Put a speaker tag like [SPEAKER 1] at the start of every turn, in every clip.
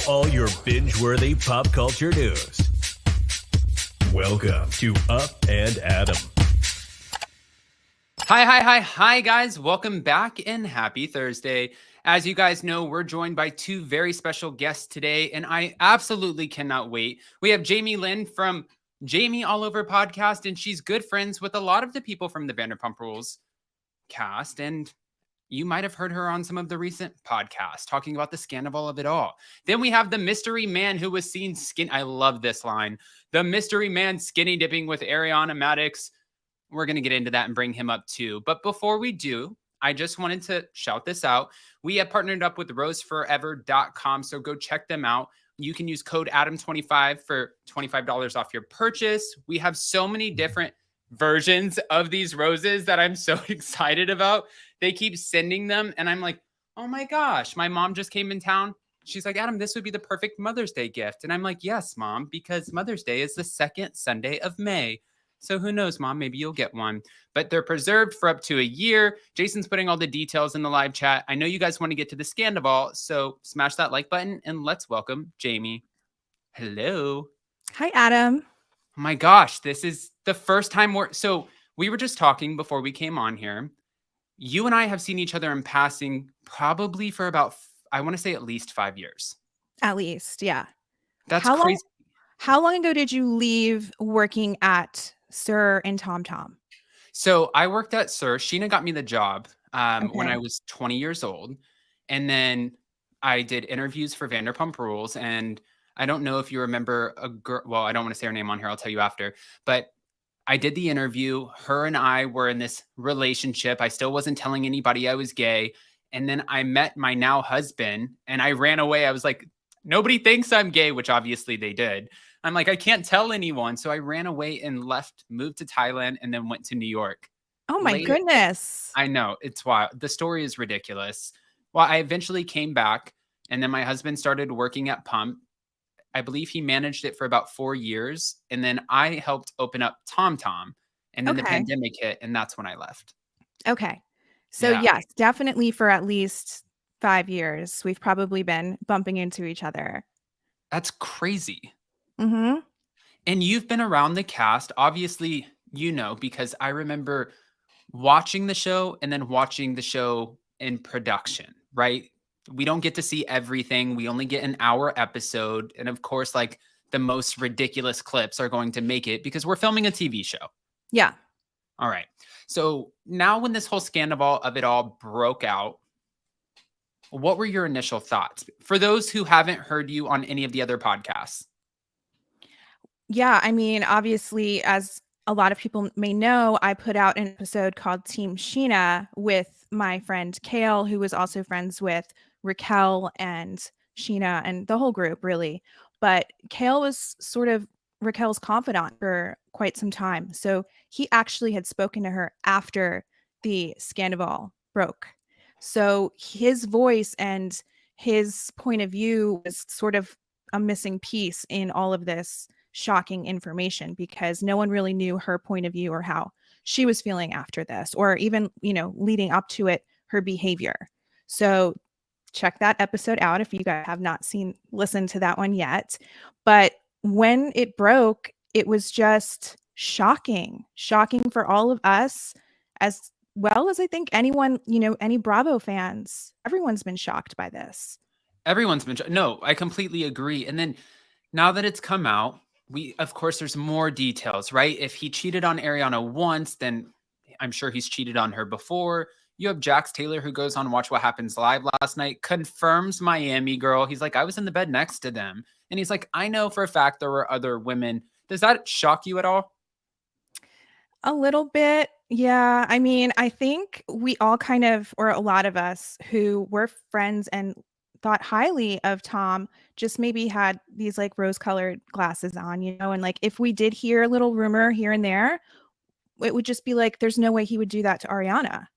[SPEAKER 1] all your binge-worthy pop culture news. Welcome to Up and Adam.
[SPEAKER 2] Hi, guys. Welcome back and happy Thursday. As you guys know, we're joined by two very special guests today, and I absolutely cannot wait. We have Jamie Lynne from Jamie All Over podcast, and she's good friends with a lot of the people from the Vanderpump Rules cast, and you might have heard her on some of the recent podcasts talking about the Scandoval of it all. Then we have the mystery man who was seen I love this line. The mystery man skinny dipping with Ariana Maddox. We're going to get into that and bring him up too. But before we do, I just wanted to shout this out. We have partnered up with roseforever.com, so go check them out. You can use code Adam25 for $25 off your purchase. We have so many different versions of these roses that I'm so excited about. They keep sending them, and I'm like, oh my gosh, my mom just came in town. She's like, Adam, this would be the perfect Mother's Day gift. And I'm like, yes, Mom, because Mother's Day is the second Sunday of May. So who knows, Mom, maybe you'll get one. But they're preserved for up to a year. Jason's putting all the details in the live chat. I know you guys want to get to the Scandoval, so smash that like button and let's welcome Jamie. Hello.
[SPEAKER 3] Hi, Adam.
[SPEAKER 2] Oh my gosh, this is the first time we were just talking before we came on here. You and I have seen each other in passing probably for about, I want to say at least 5 years.
[SPEAKER 3] At least, yeah.
[SPEAKER 2] That's crazy.
[SPEAKER 3] How long ago did you leave working at Sir and Tom Tom?
[SPEAKER 2] So I worked at Sir. Sheena got me the job when I was 20 years old. And then I did interviews for Vanderpump Rules. And I don't know if you remember a girl. Well, I don't want to say her name on here. I'll tell you after. But I did the interview. Her and I were in this relationship. I still wasn't telling anybody I was gay. And then I met my now husband and I ran away. I was like, nobody thinks I'm gay, which obviously they did. I'm like, I can't tell anyone. So I ran away and left, moved to Thailand, and then went to New York.
[SPEAKER 3] Oh my goodness.
[SPEAKER 2] I know. It's wild. The story is ridiculous. Well, I eventually came back, and then my husband started working at Pump. I believe he managed it for about 4 years. And then I helped open up Tom Tom. And then the pandemic hit, and that's when I left.
[SPEAKER 3] Okay. So yes, definitely for at least 5 years, we've probably been bumping into each other.
[SPEAKER 2] That's crazy.
[SPEAKER 3] Mm-hmm.
[SPEAKER 2] And you've been around the cast, obviously, you know, because I remember watching the show and then watching the show in production, right? We don't get to see everything. We only get an hour episode. And of course, like the most ridiculous clips are going to make it because we're filming a TV show.
[SPEAKER 3] Yeah.
[SPEAKER 2] All right. So now when this whole Scandoval of it all broke out, what were your initial thoughts? For those who haven't heard you on any of the other podcasts.
[SPEAKER 3] Yeah, I mean, obviously, as a lot of people may know, I put out an episode called Team Scheana with my friend Kale, who was also friends with Raquel and Scheana and the whole group, really. But Kale was sort of Raquel's confidant for quite some time. So he actually had spoken to her after the Scandoval broke. So his voice and his point of view was sort of a missing piece in all of this shocking information because no one really knew her point of view or how she was feeling after this, or even, you know, leading up to it, her behavior. So check that episode out if you guys have not listened to that one yet. But when it broke, it was just shocking for all of us, as well as I think anyone, you know, any Bravo fans. Everyone's been shocked by this.
[SPEAKER 2] Everyone's been no, I completely agree. And then now that it's come out, of course, there's more details, right? If he cheated on Ariana once, then I'm sure he's cheated on her before. You have Jax Taylor, who goes on Watch What Happens Live last night, confirms Miami girl. He's like, I was in the bed next to them. And he's like, I know for a fact there were other women. Does that shock you at all?
[SPEAKER 3] A little bit. Yeah. I mean, I think we all kind of, or a lot of us who were friends and thought highly of Tom, just maybe had these like rose-colored glasses on, you know, and like if we did hear a little rumor here and there, it would just be like, there's no way he would do that to Ariana.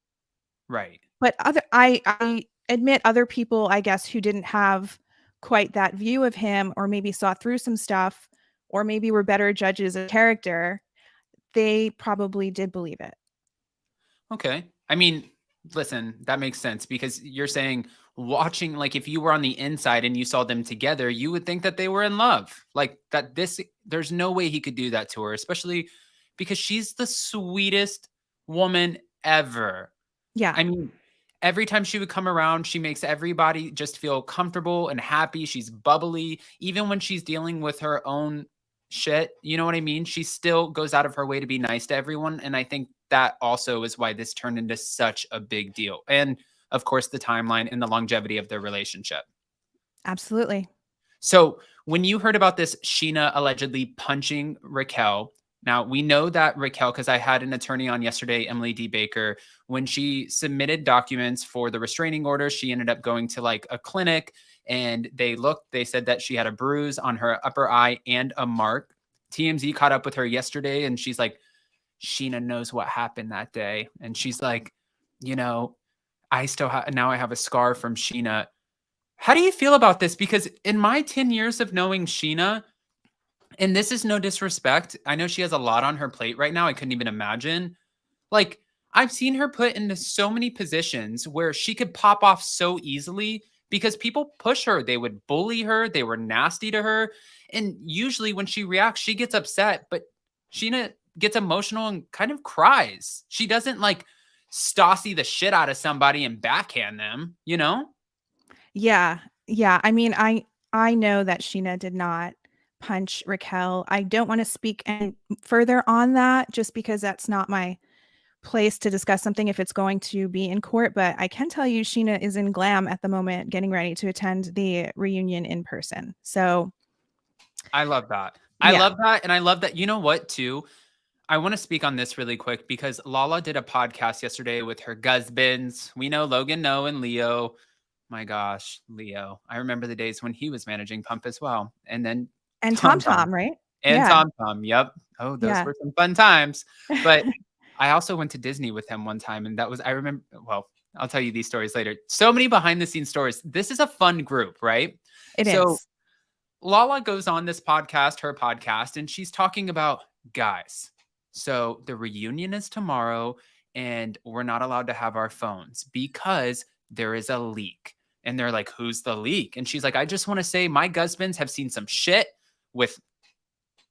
[SPEAKER 2] Right.
[SPEAKER 3] But I admit other people, I guess, who didn't have quite that view of him, or maybe saw through some stuff, or maybe were better judges of character, they probably did believe it.
[SPEAKER 2] Okay. I mean, listen, that makes sense because you're saying, watching, like if you were on the inside and you saw them together, you would think that they were in love. Like that there's no way he could do that to her, especially because she's the sweetest woman ever.
[SPEAKER 3] Yeah.
[SPEAKER 2] I mean, every time she would come around, she makes everybody just feel comfortable and happy. She's bubbly. Even when she's dealing with her own shit, you know what I mean? She still goes out of her way to be nice to everyone. And I think that also is why this turned into such a big deal. And of course, the timeline and the longevity of their relationship.
[SPEAKER 3] Absolutely.
[SPEAKER 2] So when you heard about this, Scheana allegedly punching Raquel, now we know that Raquel, because I had an attorney on yesterday, Emily D. Baker, when she submitted documents for the restraining order, she ended up going to like a clinic and they said that she had a bruise on her upper eye and a mark. TMZ caught up with her yesterday and she's like, Scheana knows what happened that day. And she's like, you know, I have a scar from Scheana. How do you feel about this? Because in my 10 years of knowing Scheana, and this is no disrespect, I know she has a lot on her plate right now. I couldn't even imagine. Like, I've seen her put into so many positions where she could pop off so easily because people push her. They would bully her. They were nasty to her. And usually when she reacts, she gets upset, but Scheana gets emotional and kind of cries. She doesn't like Stassi the shit out of somebody and backhand them, you know?
[SPEAKER 3] Yeah. Yeah. I mean, I know that Scheana did not punch Raquel. I don't want to speak any further on that just because that's not my place to discuss something if it's going to be in court. But I can tell you Scheana is in glam at the moment, getting ready to attend the reunion in person. So
[SPEAKER 2] I love that.
[SPEAKER 3] Yeah.
[SPEAKER 2] I love that. And I love that. You know what, too? I want to speak on this really quick because Lala did a podcast yesterday with her husbands. We know Logan, No, and Leo. My gosh, Leo. I remember the days when he was managing Pump as well. And then
[SPEAKER 3] Tom, right?
[SPEAKER 2] And
[SPEAKER 3] Yeah.
[SPEAKER 2] Tom. Yep. Oh, those
[SPEAKER 3] Yeah.
[SPEAKER 2] were some fun times. But I also went to Disney with him one time. And I remember, well, I'll tell you these stories later. So many behind the scenes stories. This is a fun group, right?
[SPEAKER 3] It is.
[SPEAKER 2] Lala goes on this podcast, her podcast, and she's talking about, guys, so the reunion is tomorrow and we're not allowed to have our phones because there is a leak. And they're like, who's the leak? And she's like, I just want to say my husbands have seen some shit with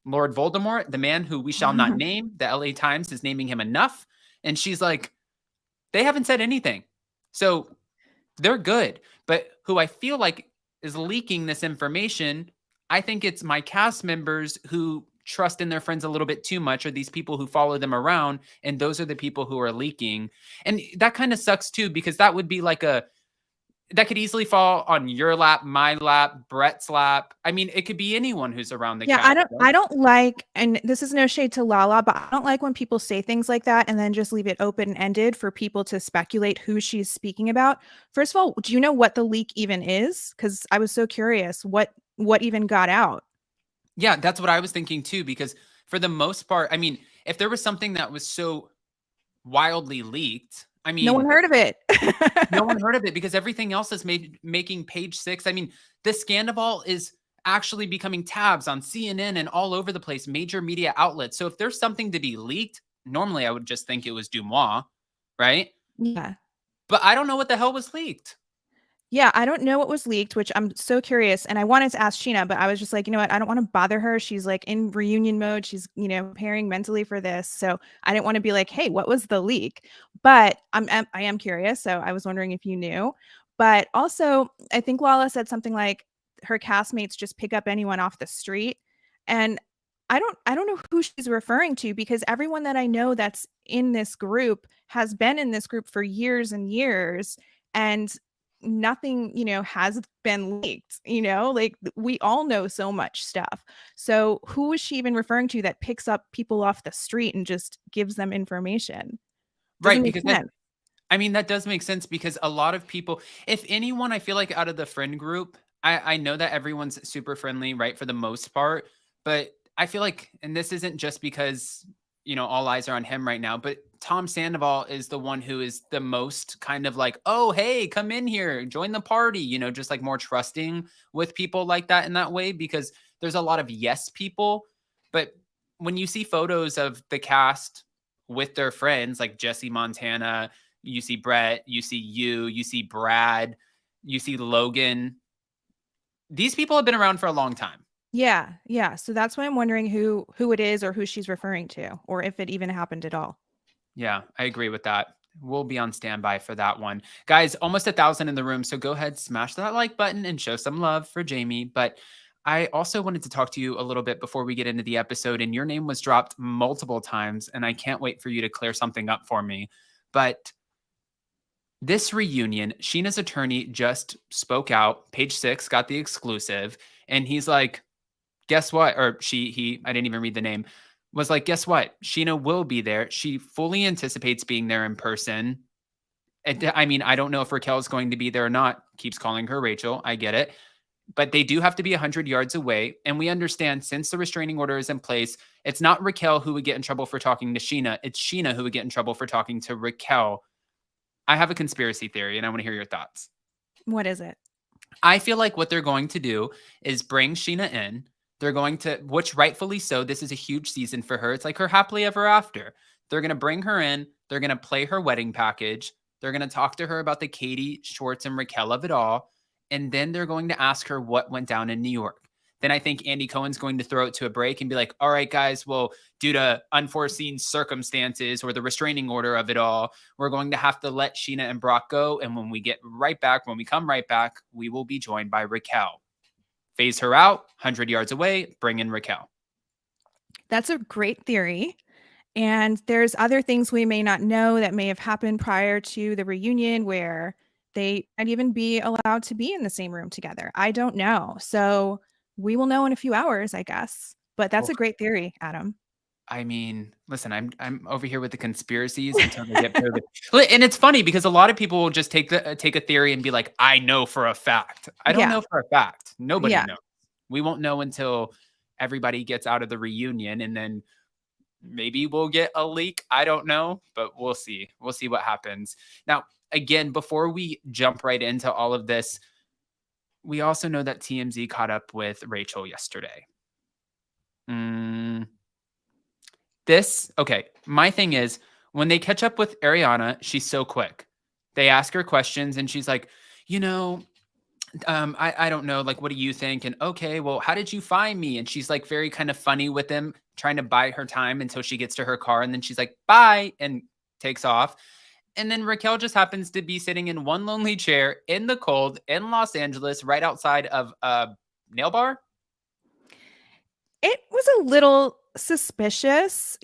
[SPEAKER 2] Lord Voldemort, the man who we shall not name. The LA Times is naming him enough. And she's like, they haven't said anything. So they're good. But who I feel like is leaking this information, I think it's my cast members who trust in their friends a little bit too much, or these people who follow them around. And those are the people who are leaking. And that kind of sucks too, because that would be like that could easily fall on your lap, my lap, Brett's lap. I mean, it could be anyone who's around the cast.
[SPEAKER 3] I don't like, and this is no shade to Lala, but I don't like when people say things like that and then just leave it open-ended for people to speculate who she's speaking about. First of all, do you know what the leak even is? Because I was so curious what even got out.
[SPEAKER 2] Yeah, that's what I was thinking too, because for the most part, I mean, if there was something that was so wildly leaked, I mean,
[SPEAKER 3] no one heard of it.
[SPEAKER 2] No one heard of it because everything else is making page 6. I mean, this Scandoval is actually becoming tabs on CNN and all over the place, major media outlets. So if there's something to be leaked, normally I would just think it was Dumois, right?
[SPEAKER 3] Yeah.
[SPEAKER 2] But I don't know what the hell was leaked.
[SPEAKER 3] Yeah, I don't know what was leaked, which I'm so curious. And I wanted to ask Scheana, but I was just like, you know what? I don't want to bother her. She's like in reunion mode. She's, preparing mentally for this. So I didn't want to be like, hey, what was the leak? But I am curious. So I was wondering if you knew. But also, I think Lala said something like her castmates just pick up anyone off the street. And I don't know who she's referring to, because everyone that I know that's in this group has been in this group for years and years. And nothing has been leaked. Like we all know so much stuff. So who is she even referring to that picks up people off the street and just gives them information?
[SPEAKER 2] Right, because that does make sense, because a lot of people, if anyone, I feel like out of the friend group, I know that everyone's super friendly, right, for the most part, but I feel like, and this isn't just because all eyes are on him right now, but Tom Sandoval is the one who is the most kind of like, oh, hey, come in here, join the party, just like more trusting with people like that in that way, because there's a lot of yes people. But when you see photos of the cast with their friends, like Jesse Montana, you see Brett, you see Brad, You see Logan. These people have been around for a long time.
[SPEAKER 3] Yeah, yeah. So that's why I'm wondering who it is or who she's referring to, or if it even happened at all.
[SPEAKER 2] Yeah, I agree with that. We'll be on standby for that one. Guys, almost 1,000 in the room. So go ahead, smash that like button and show some love for Jamie. But I also wanted to talk to you a little bit before we get into the episode. And your name was dropped multiple times. And I can't wait for you to clear something up for me. But this reunion, Scheana's attorney just spoke out. Page 6 got the exclusive. And he's like, guess what? Or he, I didn't even read the name, was like, guess what? Scheana will be there. She fully anticipates being there in person. I mean, I don't know if Raquel is going to be there or not. Keeps calling her Rachel. I get it. But they do have to be 100 yards away. And we understand since the restraining order is in place, it's not Raquel who would get in trouble for talking to Scheana. It's Scheana who would get in trouble for talking to Raquel. I have a conspiracy theory and I want to hear your thoughts.
[SPEAKER 3] What is it?
[SPEAKER 2] I feel like what they're going to do is bring Scheana in. They're going to, which rightfully so, this is a huge season for her. It's like her happily ever after. They're going to bring her in. They're going to play her wedding package. They're going to talk to her about the Katie, Schwartz, and Raquel of it all. And then they're going to ask her what went down in New York. Then I think Andy Cohen's going to throw it to a break and be like, all right, guys, well, due to unforeseen circumstances or the restraining order of it all, we're going to have to let Scheana and Brock go. And when we come right back, we will be joined by Raquel. Phase her out, 100 yards away, bring in Raquel.
[SPEAKER 3] That's a great theory. And there's other things we may not know that may have happened prior to the reunion where they might even be allowed to be in the same room together. I don't know. So we will know in a few hours, I guess. But that's a great theory, Adam.
[SPEAKER 2] I mean, listen, I'm over here with the conspiracies until they get perfect. And it's funny because a lot of people will just take a theory and be like, I know for a fact. I don't know for a fact. Nobody knows. We won't know until everybody gets out of the reunion, and then maybe we'll get a leak. I don't know, but we'll see. We'll see what happens. Now, again, before we jump right into all of this, we also know that TMZ caught up with Rachel yesterday. My thing is, when they catch up with Ariana, she's so quick. They ask her questions and she's like, I don't know, like, what do you think? And okay, well, how did you find me? And she's like very kind of funny with him, trying to buy her time until she gets to her car. And then she's like, bye, and takes off. And then Raquel just happens to be sitting in one lonely chair in the cold in Los Angeles, right outside of a nail bar.
[SPEAKER 3] It was a little suspicious.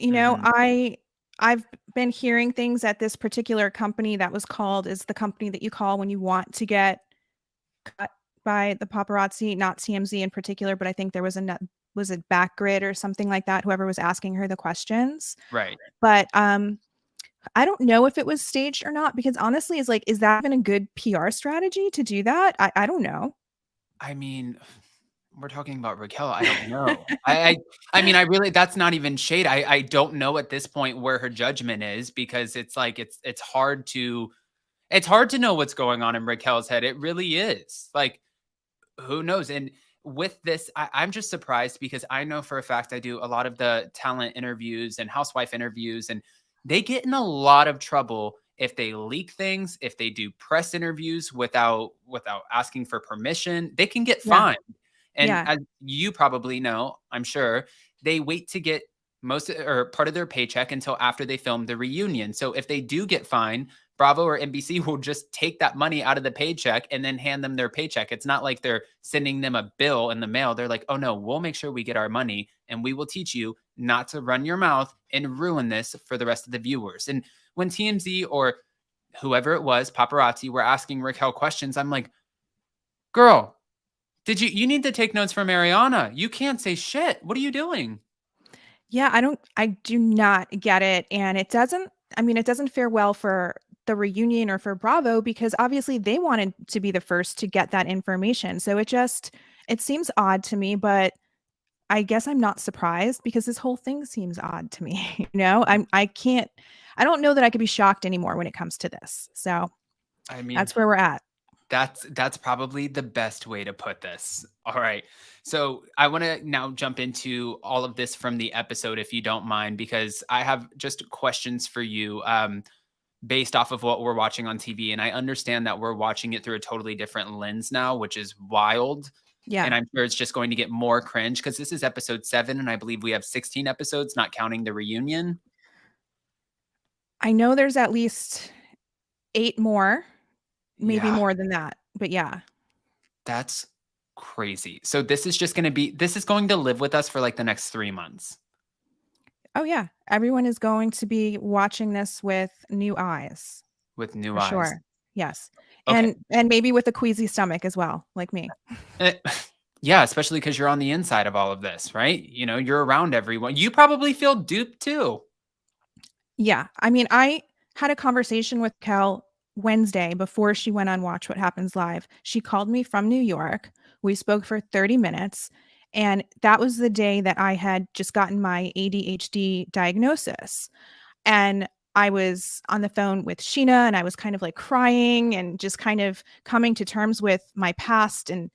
[SPEAKER 3] I've been hearing things that this particular company that was called is the company that you call when you want to get cut by the paparazzi, not TMZ in particular, but I think there was it Backgrid or something like that, whoever was asking her the questions.
[SPEAKER 2] Right.
[SPEAKER 3] But I don't know if it was staged or not, because honestly, is that even a good PR strategy to do that? I don't know.
[SPEAKER 2] I mean, we're talking about Raquel. I don't know. I mean, I really, that's not even shade. I don't know at this point where her judgment is, because it's like, it's hard to know what's going on in Raquel's head. It really is. Like, who knows? And with this, I'm just surprised, because I know for a fact I do a lot of the talent interviews and housewife interviews, and they get in a lot of trouble if they leak things, if they do press interviews without asking for permission. They can get fined. And as you probably know, I'm sure, they wait to get part of their paycheck until after they film the reunion. So if they do get fined, Bravo or NBC will just take that money out of the paycheck and then hand them their paycheck. It's not like they're sending them a bill in the mail. They're like, oh no, we'll make sure we get our money, and we will teach you not to run your mouth and ruin this for the rest of the viewers. And when TMZ or whoever it was, paparazzi, were asking Raquel questions, I'm like, girl, you need to take notes from Ariana. You can't say shit. What are you doing?
[SPEAKER 3] Yeah, I do not get it. And it doesn't fare well for the reunion or for Bravo, because obviously they wanted to be the first to get that information. So it seems odd to me, but I guess I'm not surprised, because this whole thing seems odd to me. I don't know that I could be shocked anymore when it comes to this. So I mean, that's where we're at.
[SPEAKER 2] That's probably the best way to put this. All right. So I want to now jump into all of this from the episode, if you don't mind, because I have just questions for you. based off of what we're watching on TV. And I understand that we're watching it through a totally different lens now, which is wild.
[SPEAKER 3] Yeah.
[SPEAKER 2] And I'm sure it's just going to get more cringe because this is episode 7. And I believe we have 16 episodes, not counting the reunion.
[SPEAKER 3] I know there's at least 8 more, maybe
[SPEAKER 2] Yeah.
[SPEAKER 3] more than that. But yeah.
[SPEAKER 2] That's crazy. So this is going to live with us for like the next 3 months.
[SPEAKER 3] Oh yeah. Everyone is going to be watching this with new eyes.
[SPEAKER 2] With new
[SPEAKER 3] For
[SPEAKER 2] eyes.
[SPEAKER 3] sure. Yes.
[SPEAKER 2] Okay.
[SPEAKER 3] And maybe with a queasy stomach as well, like me.
[SPEAKER 2] Yeah, especially because you're on the inside of all of this, right? You know, you're around everyone. You probably feel duped too.
[SPEAKER 3] Yeah. I mean, I had a conversation with Kel Wednesday before she went on Watch What Happens Live. She called me from New York. We spoke for 30 minutes. And that was the day that I had just gotten my ADHD diagnosis. And I was on the phone with Scheana and I was kind of like crying and just kind of coming to terms with my past and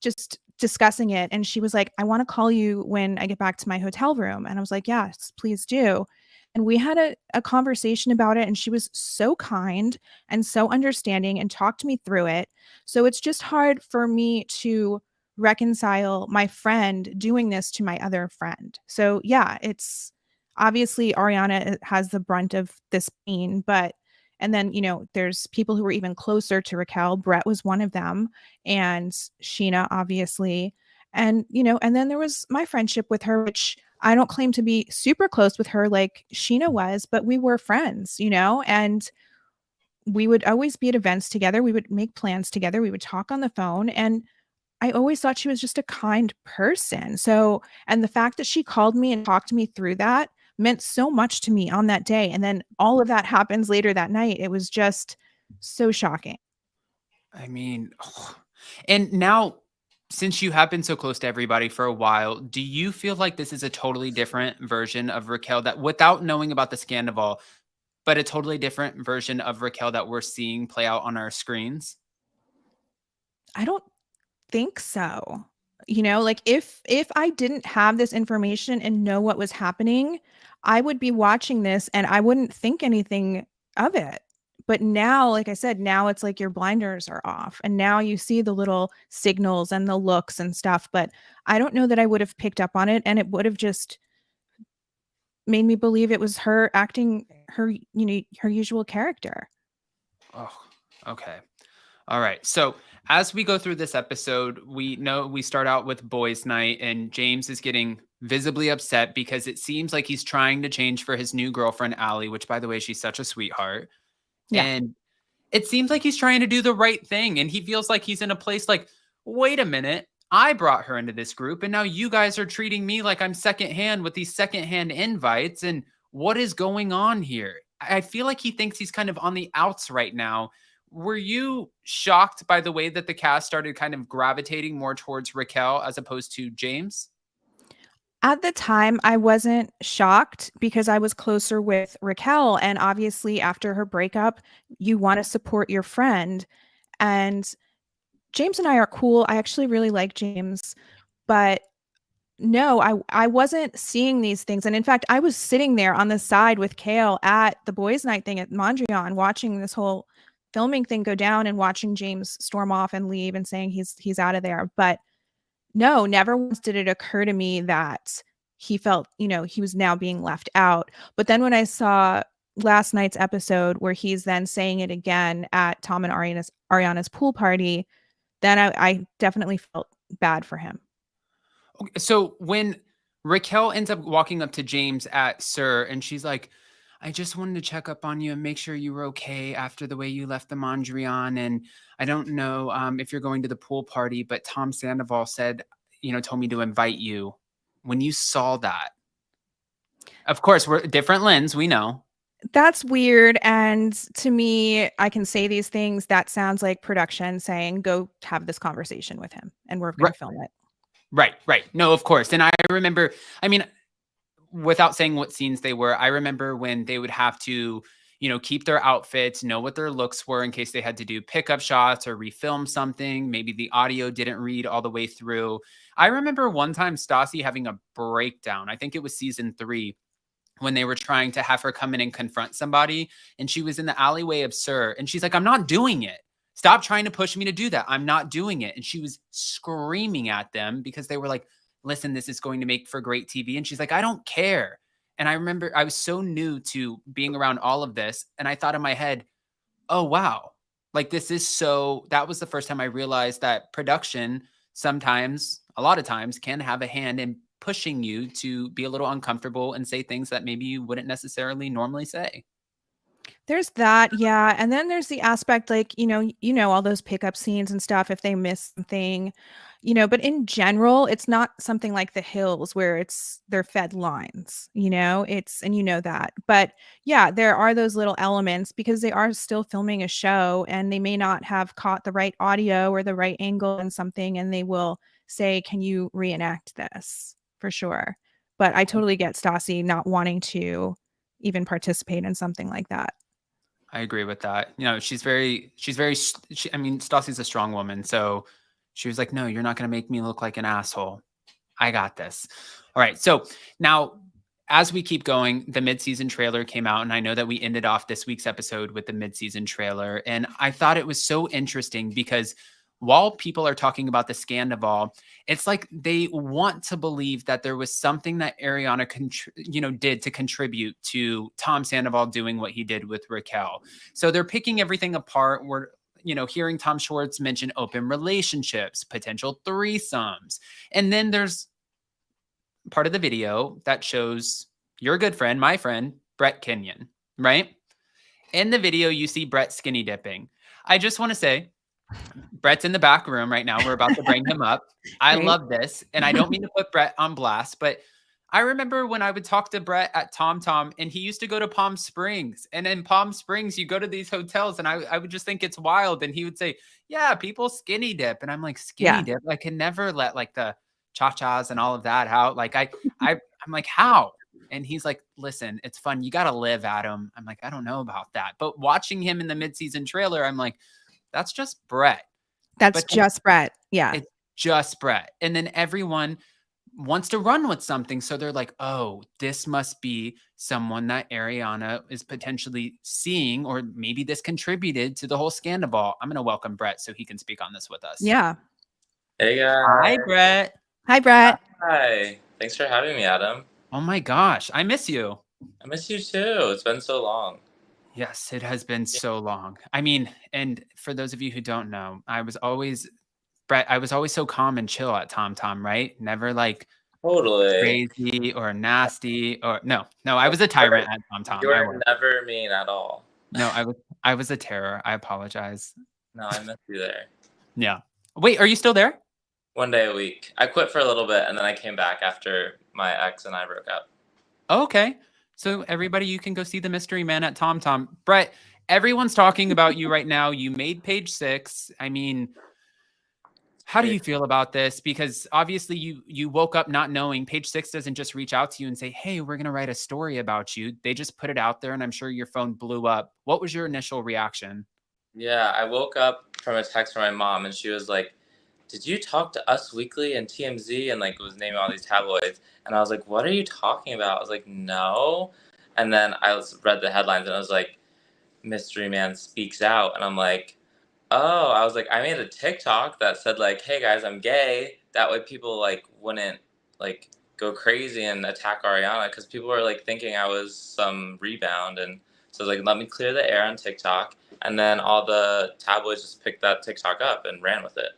[SPEAKER 3] just discussing it. And she was like, I want to call you when I get back to my hotel room. And I was like, yes, please do. And we had a conversation about it. And she was so kind and so understanding and talked me through it. So it's just hard for me to reconcile my friend doing this to my other friend. So yeah, it's obviously Ariana has the brunt of this pain, but and then, you know, there's people who are even closer to Raquel. Brett was one of them, and Scheana, obviously. And, you know, and then there was my friendship with her, which I don't claim to be super close with her like Scheana was, but we were friends, you know, and we would always be at events together. We would make plans together. We would talk on the phone. And I always thought she was just a kind person. So, and the fact that she called me and talked to me through that meant so much to me on that day. And then all of that happens later that night. It was just so shocking.
[SPEAKER 2] I mean, and now since you have been so close to everybody for a while, do you feel like this is a totally different version of Raquel that without knowing about the Scandoval, but a totally different version of Raquel that we're seeing play out on our screens?
[SPEAKER 3] I don't think so. You know, like if I didn't have this information and know what was happening, I would be watching this and I wouldn't think anything of it. But now, like I said, now it's like your blinders are off and now you see the little signals and the looks and stuff, but I don't know that I would have picked up on it, and it would have just made me believe it was her acting her, you know, her usual character.
[SPEAKER 2] Oh, okay. All right. So as we go through this episode, we know we start out with boys' night, and James is getting visibly upset because it seems like he's trying to change for his new girlfriend, Allie, which, by the way, she's such a sweetheart.
[SPEAKER 3] Yeah.
[SPEAKER 2] And it seems like he's trying to do the right thing. And he feels like he's in a place like, wait a minute, I brought her into this group. And now you guys are treating me like I'm secondhand with these secondhand invites. And what is going on here? I feel like he thinks he's kind of on the outs right now. Were you shocked by the way that the cast started kind of gravitating more towards Raquel as opposed to James?
[SPEAKER 3] At the time, I wasn't shocked because I was closer with Raquel. And obviously, after her breakup, you want to support your friend. And James and I are cool. I actually really like James. But no, I wasn't seeing these things. And in fact, I was sitting there on the side with Kale at the boys' night thing at Mondrian, watching this whole filming thing go down and watching James storm off and leave and saying he's out of there. But no, never once did it occur to me that he felt, you know, he was now being left out. But then when I saw last night's episode where he's then saying it again at Tom and Ariana's pool party, then I definitely felt bad for him.
[SPEAKER 2] Okay, so when Raquel ends up walking up to James at Sir, and she's like, I just wanted to check up on you and make sure you were okay after the way you left the Mondrian. And I don't know if you're going to the pool party, but Tom Sandoval said, you know, told me to invite you. When you saw that, of course, we're a different lens. We know.
[SPEAKER 3] That's weird. And to me, I can say these things. That sounds like production saying, go have this conversation with him and we're going to film it.
[SPEAKER 2] Right. No, of course. And I remember, I mean, without saying what scenes they were, I remember when they would have to, you know, keep their outfits, know what their looks were in case they had to do pickup shots or refilm something. Maybe the audio didn't read all the way through. I remember one time Stassi having a breakdown. I think it was season 3. when they were trying to have her come in and confront somebody, and she was in the alleyway of SUR, and she's like, I'm not doing it. Stop trying to push me to do that. I'm not doing it. And she was screaming at them because they were like, listen, this is going to make for great TV. And she's like, I don't care. And I remember I was so new to being around all of this. And I thought in my head, oh, wow. Like this is so, that was the first time I realized that production sometimes, a lot of times, can have a hand in pushing you to be a little uncomfortable and say things that maybe you wouldn't necessarily normally say.
[SPEAKER 3] There's that, yeah, and then there's the aspect, like, all those pickup scenes and stuff, if they miss something, but in general, it's not something like The Hills where they're fed lines, and that. But yeah, there are those little elements because they are still filming a show and they may not have caught the right audio or the right angle and something, and they will say, can you reenact this? For sure. But I totally get Stassi not wanting to even participate in something like that.
[SPEAKER 2] I agree with that. I mean, Stassi's a strong woman. So she was like, no, you're not going to make me look like an asshole. I got this. All right. So now, as we keep going, the mid-season trailer came out, and I know that we ended off this week's episode with the mid-season trailer. And I thought it was so interesting because while people are talking about the Scandoval, it's like they want to believe that there was something that Ariana did to contribute to Tom Sandoval doing what he did with Raquel. So they're picking everything apart. We're hearing Tom Schwartz mention open relationships, potential threesomes. And then there's part of the video that shows your good friend, my friend, Brett Kenyon, right? In the video, you see Brett skinny dipping. I just want to say, Brett's in the back room right now. We're about to bring him up. I love this. And I don't mean to put Brett on blast, but I remember when I would talk to Brett at Tom Tom, and he used to go to Palm Springs. And in Palm Springs, you go to these hotels, and I would just think it's wild. And he would say, yeah, people skinny dip. And I'm like, skinny dip? I can never let like the cha-chas and all of that out. Like I'm like, how? And he's like, listen, it's fun. You got to live, Adam. I'm like, I don't know about that. But watching him in the mid-season trailer, I'm like, that's just Brett.
[SPEAKER 3] Just Brett. Yeah.
[SPEAKER 2] It's just Brett. And then everyone wants to run with something. So they're like, oh, this must be someone that Ariana is potentially seeing, or maybe this contributed to the whole Scandoval. I'm going to welcome Brett so he can speak on this with us.
[SPEAKER 3] Yeah.
[SPEAKER 4] Hey, guys.
[SPEAKER 2] Hi, Brett.
[SPEAKER 3] Hi, Brett.
[SPEAKER 4] Hi. Thanks for having me, Adam.
[SPEAKER 2] Oh my gosh. I miss you.
[SPEAKER 4] I miss you too. It's been so long.
[SPEAKER 2] Yes, it has been so long. I mean, and for those of you who don't know, Brett, I was always so calm and chill at Tom Tom, right? Never like
[SPEAKER 4] totally
[SPEAKER 2] crazy or nasty or no, I was a tyrant at Tom Tom.
[SPEAKER 4] You were never mean at all.
[SPEAKER 2] No, I was a terror. I apologize.
[SPEAKER 4] No, I miss you there.
[SPEAKER 2] Yeah. Wait, are you still there?
[SPEAKER 4] 1 day a week. I quit for a little bit and then I came back after my ex and I broke up.
[SPEAKER 2] Okay. So everybody, you can go see the Mystery Man at Tom Tom. Brett, everyone's talking about you right now. You made Page 6. I mean, how do you feel about this? Because obviously you woke up not knowing. Page 6 doesn't just reach out to you and say, hey, we're going to write a story about you. They just put it out there, and I'm sure your phone blew up. What was your initial reaction?
[SPEAKER 4] Yeah, I woke up from a text from my mom, and she was like, did you talk to Us Weekly and TMZ? And like was naming all these tabloids. And I was like, what are you talking about? I was like, no. And then I read the headlines and I was like, Mystery Man speaks out. And I'm like, oh, I was like, I made a TikTok that said like, hey guys, I'm gay. That way people like wouldn't like go crazy and attack Ariana, because people were like thinking I was some rebound. And so like, let me clear the air on TikTok. And then all the tabloids just picked that TikTok up and ran with it.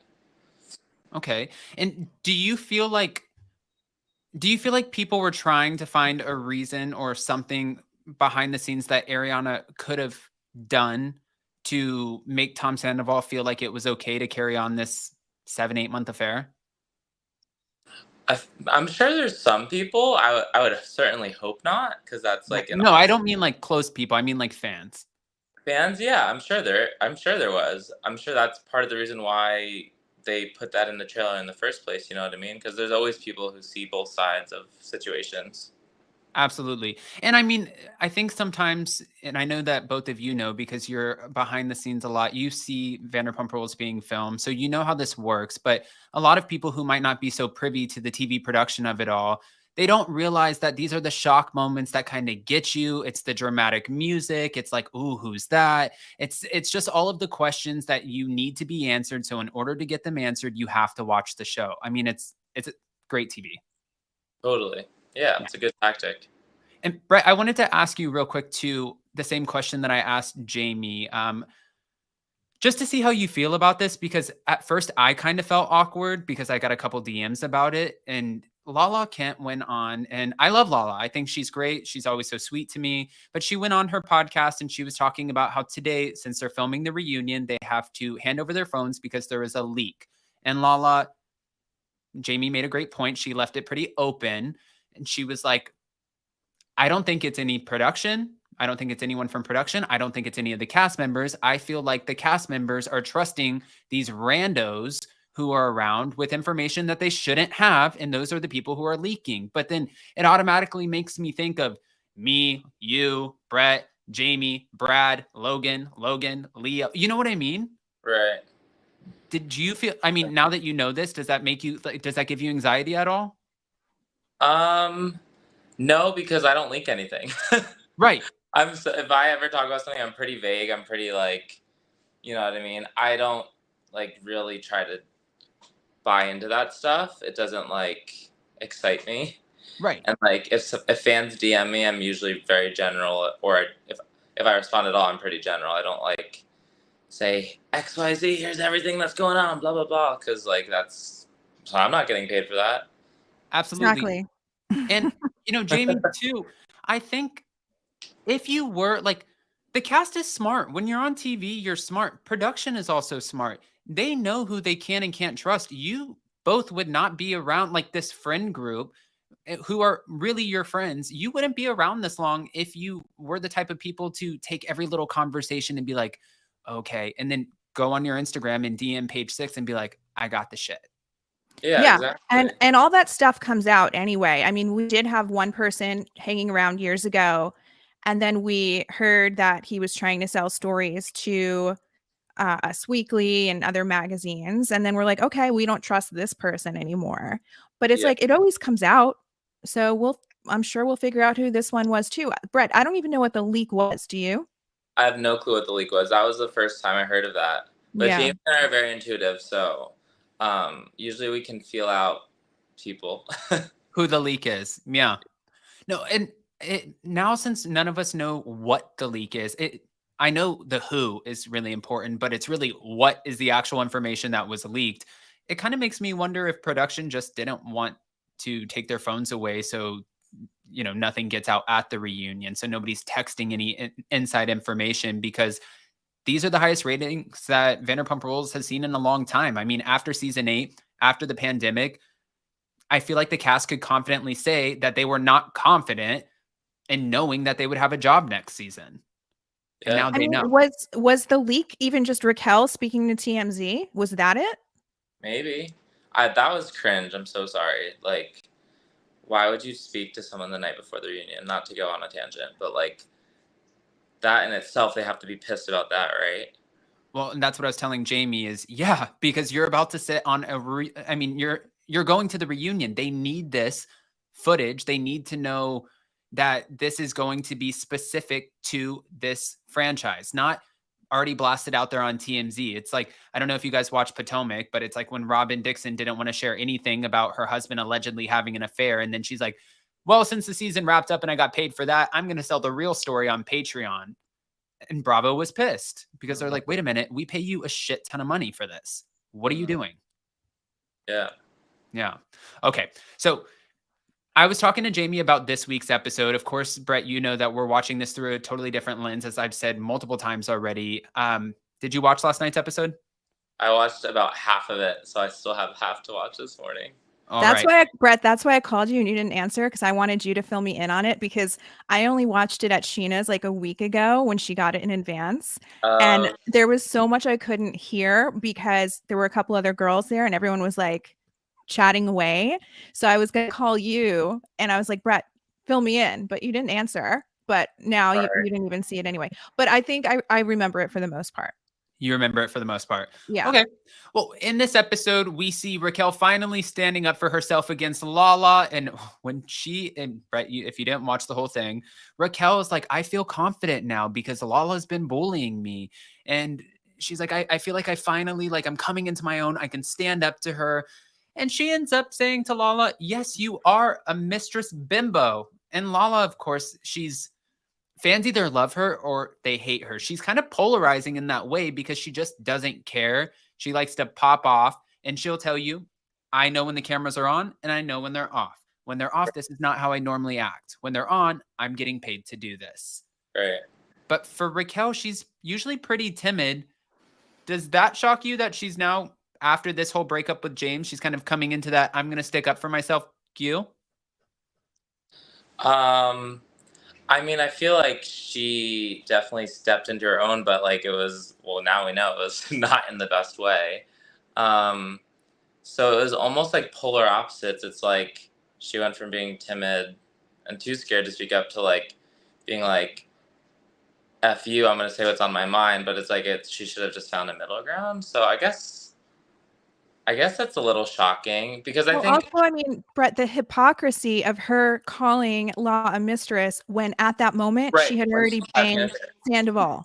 [SPEAKER 2] Okay. And do you feel like people were trying to find a reason or something behind the scenes that Ariana could have done to make Tom Sandoval feel like it was okay to carry on this 7-8 month affair?
[SPEAKER 4] I'm sure there's some people. I would certainly hope not, because that's like
[SPEAKER 2] no, I don't mean like close people. I mean like fans.
[SPEAKER 4] Fans, yeah. I'm sure there was. I'm sure that's part of the reason why they put that in the trailer in the first place. You know what I mean? Because there's always people who see both sides of situations.
[SPEAKER 2] Absolutely. And I mean, I think sometimes, and I know that both of you know because you're behind the scenes a lot, you see Vanderpump Rules being filmed, so you know how this works. But a lot of people who might not be so privy to the TV production of it all, they don't realize that these are the shock moments that kind of get you. It's the dramatic music. It's like, ooh, who's that? It's just all of the questions that you need to be answered. So in order to get them answered, you have to watch the show. I mean, it's great TV.
[SPEAKER 4] Totally. Yeah, it's a good tactic.
[SPEAKER 2] And Brett, I wanted to ask you real quick too, the same question that I asked Jamie. Just to see how you feel about this, because at first I kind of felt awkward because I got a couple DMs about it, and Lala Kent went on, and I love Lala. I think she's great. She's always so sweet to me, but she went on her podcast and she was talking about how today, since they're filming the reunion, they have to hand over their phones because there is a leak. And Jamie made a great point. She left it pretty open, and she was like, I don't think it's any production. I don't think it's anyone from production. I don't think it's any of the cast members. I feel like the cast members are trusting these randos who are around with information that they shouldn't have. And those are the people who are leaking. But then it automatically makes me think of me, you, Brett, Jamie, Brad, Logan, Leo. You know what I mean?
[SPEAKER 4] Right.
[SPEAKER 2] Did you feel, I mean, now that you know this, does that give you anxiety at all?
[SPEAKER 4] No, because I don't leak anything.
[SPEAKER 2] Right.
[SPEAKER 4] If I ever talk about something, I'm pretty vague. I'm pretty like, you know what I mean? I don't like really try to buy into that stuff. It doesn't like excite me.
[SPEAKER 2] Right.
[SPEAKER 4] And like if fans DM me, I'm usually very general, or if I respond at all, I'm pretty general. I don't like say XYZ, here's everything that's going on, blah blah blah, because like so I'm not getting paid for that.
[SPEAKER 2] Absolutely. Exactly. And you know, Jamie too, I think if you were like, the cast is smart. When you're on TV, you're smart. Production is also smart. They know who they can and can't trust. You both would not be around like this friend group who are really your friends. You wouldn't be around this long if you were the type of people to take every little conversation and be like, okay, and then go on your Instagram and DM page 6 and be like, I got the shit.
[SPEAKER 4] Yeah, exactly.
[SPEAKER 3] And all that stuff comes out anyway. I mean, we did have one person hanging around years ago, and then we heard that he was trying to sell stories to Us Weekly and other magazines. And then we're like, okay, we don't trust this person anymore. But it's like, it always comes out. So I'm sure we'll figure out who this one was too. Brett, I don't even know what the leak was. Do you?
[SPEAKER 4] I have no clue what the leak was. That was the first time I heard of that. But Jamie and I are very intuitive, so usually we can feel out people.
[SPEAKER 2] Who the leak is. Yeah. No, and now since none of us know what the leak is, I know the who is really important, but it's really what is the actual information that was leaked. It kind of makes me wonder if production just didn't want to take their phones away, so you know nothing gets out at the reunion, so nobody's texting any inside information, because these are the highest ratings that Vanderpump Rules has seen in a long time. I mean, after season 8, after the pandemic, I feel like the cast could confidently say that they were not confident in knowing that they would have a job next season. And now they know.
[SPEAKER 3] Was the leak even just Raquel speaking to TMZ? Was that it?
[SPEAKER 4] Maybe. That was cringe. I'm so sorry. Like, why would you speak to someone the night before the reunion? Not to go on a tangent, but like that in itself, they have to be pissed about that, right?
[SPEAKER 2] Well, and that's what I was telling Jamie is, yeah, because you're about to sit on you're going to the reunion. They need this footage. They need to know that this is going to be specific to this franchise, not already blasted out there on TMZ. It's like, I don't know if you guys watch Potomac, but it's like when Robin Dixon didn't want to share anything about her husband allegedly having an affair. And then she's like, well, since the season wrapped up and I got paid for that, I'm going to sell the real story on Patreon. And Bravo was pissed because they're like, wait a minute, we pay you a shit ton of money for this. What are you doing?
[SPEAKER 4] Yeah.
[SPEAKER 2] Yeah. Okay. So I was talking to Jamie about this week's episode. Of course, Brett, you know that we're watching this through a totally different lens, as I've said multiple times already. Did you watch last night's episode?
[SPEAKER 4] I watched about half of it, so I still have half to watch this morning.
[SPEAKER 3] Brett, that's why I called you and you didn't answer, because I wanted you to fill me in on it, because I only watched it at Scheana's like a week ago when she got it in advance. And there was so much I couldn't hear because there were a couple other girls there and everyone was like chatting away. So I was going to call you and I was like, Brett, fill me in, but you didn't answer. But now you didn't even see it anyway. But I think I remember it for the most part.
[SPEAKER 2] You remember it for the most part.
[SPEAKER 3] Yeah.
[SPEAKER 2] Okay. Well, in this episode, we see Raquel finally standing up for herself against Lala. And when and Brett, if you didn't watch the whole thing, Raquel is like, I feel confident now because Lala's been bullying me. And she's like, I feel like I finally, like, I'm coming into my own. I can stand up to her. And she ends up saying to Lala, yes, you are a mistress bimbo. And Lala, of course, fans either love her or they hate her. She's kind of polarizing in that way because she just doesn't care. She likes to pop off and she'll tell you, I know when the cameras are on and I know when they're off. When they're off, this is not how I normally act. When they're on, I'm getting paid to do this.
[SPEAKER 4] Right.
[SPEAKER 2] But for Raquel, she's usually pretty timid. Does that shock you that she's now, after this whole breakup with James, she's kind of coming into that, I'm going to stick up for myself, you?
[SPEAKER 4] I mean, I feel like she definitely stepped into her own, but like now we know it was not in the best way. So it was almost like polar opposites. It's like she went from being timid and too scared to speak up to like being like, F you, I'm going to say what's on my mind. But it's like she should have just found a middle ground. So I guess that's a little shocking because I think
[SPEAKER 3] also, I mean, Brett, the hypocrisy of her calling Law a mistress when at that moment she had already banged Scandoval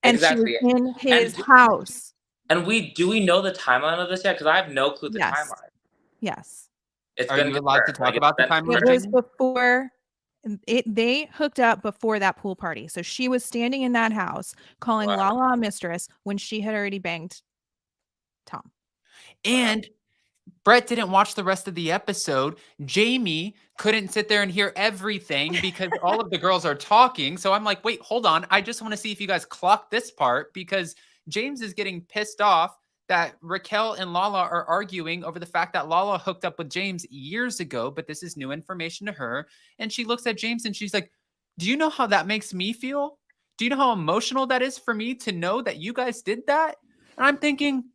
[SPEAKER 3] and she was in his house.
[SPEAKER 4] And do we know the timeline of this yet? Because I have no clue the timeline.
[SPEAKER 3] Yes.
[SPEAKER 2] Are you allowed to talk about the timeline?
[SPEAKER 3] It was before they hooked up before that pool party. So she was standing in that house calling Lala a mistress when she had already banged Tom.
[SPEAKER 2] And Brett didn't watch the rest of the episode. Jamie couldn't sit there and hear everything because all of the girls are talking. So I'm like, wait, hold on. I just want to see if you guys clock this part because James is getting pissed off that Raquel and Lala are arguing over the fact that Lala hooked up with James years ago, but this is new information to her. And she looks at James and she's like, do you know how that makes me feel? Do you know how emotional that is for me to know that you guys did that? And I'm thinking,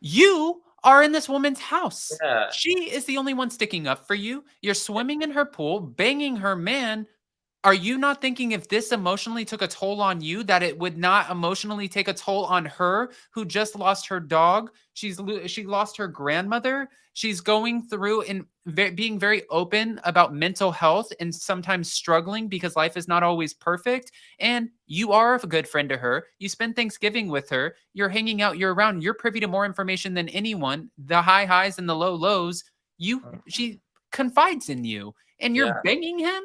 [SPEAKER 2] you are in this woman's house.
[SPEAKER 4] Yeah.
[SPEAKER 2] She is the only one sticking up for you. You're swimming in her pool, banging her man. Are you not thinking if this emotionally took a toll on you, that it would not emotionally take a toll on her who just lost her dog? She lost her grandmother. She's going through and being very open about mental health and sometimes struggling because life is not always perfect. And you are a good friend to her. You spend Thanksgiving with her. You're hanging out year round. You're privy to more information than anyone, the high highs and the low lows. She confides in you and you're banging him.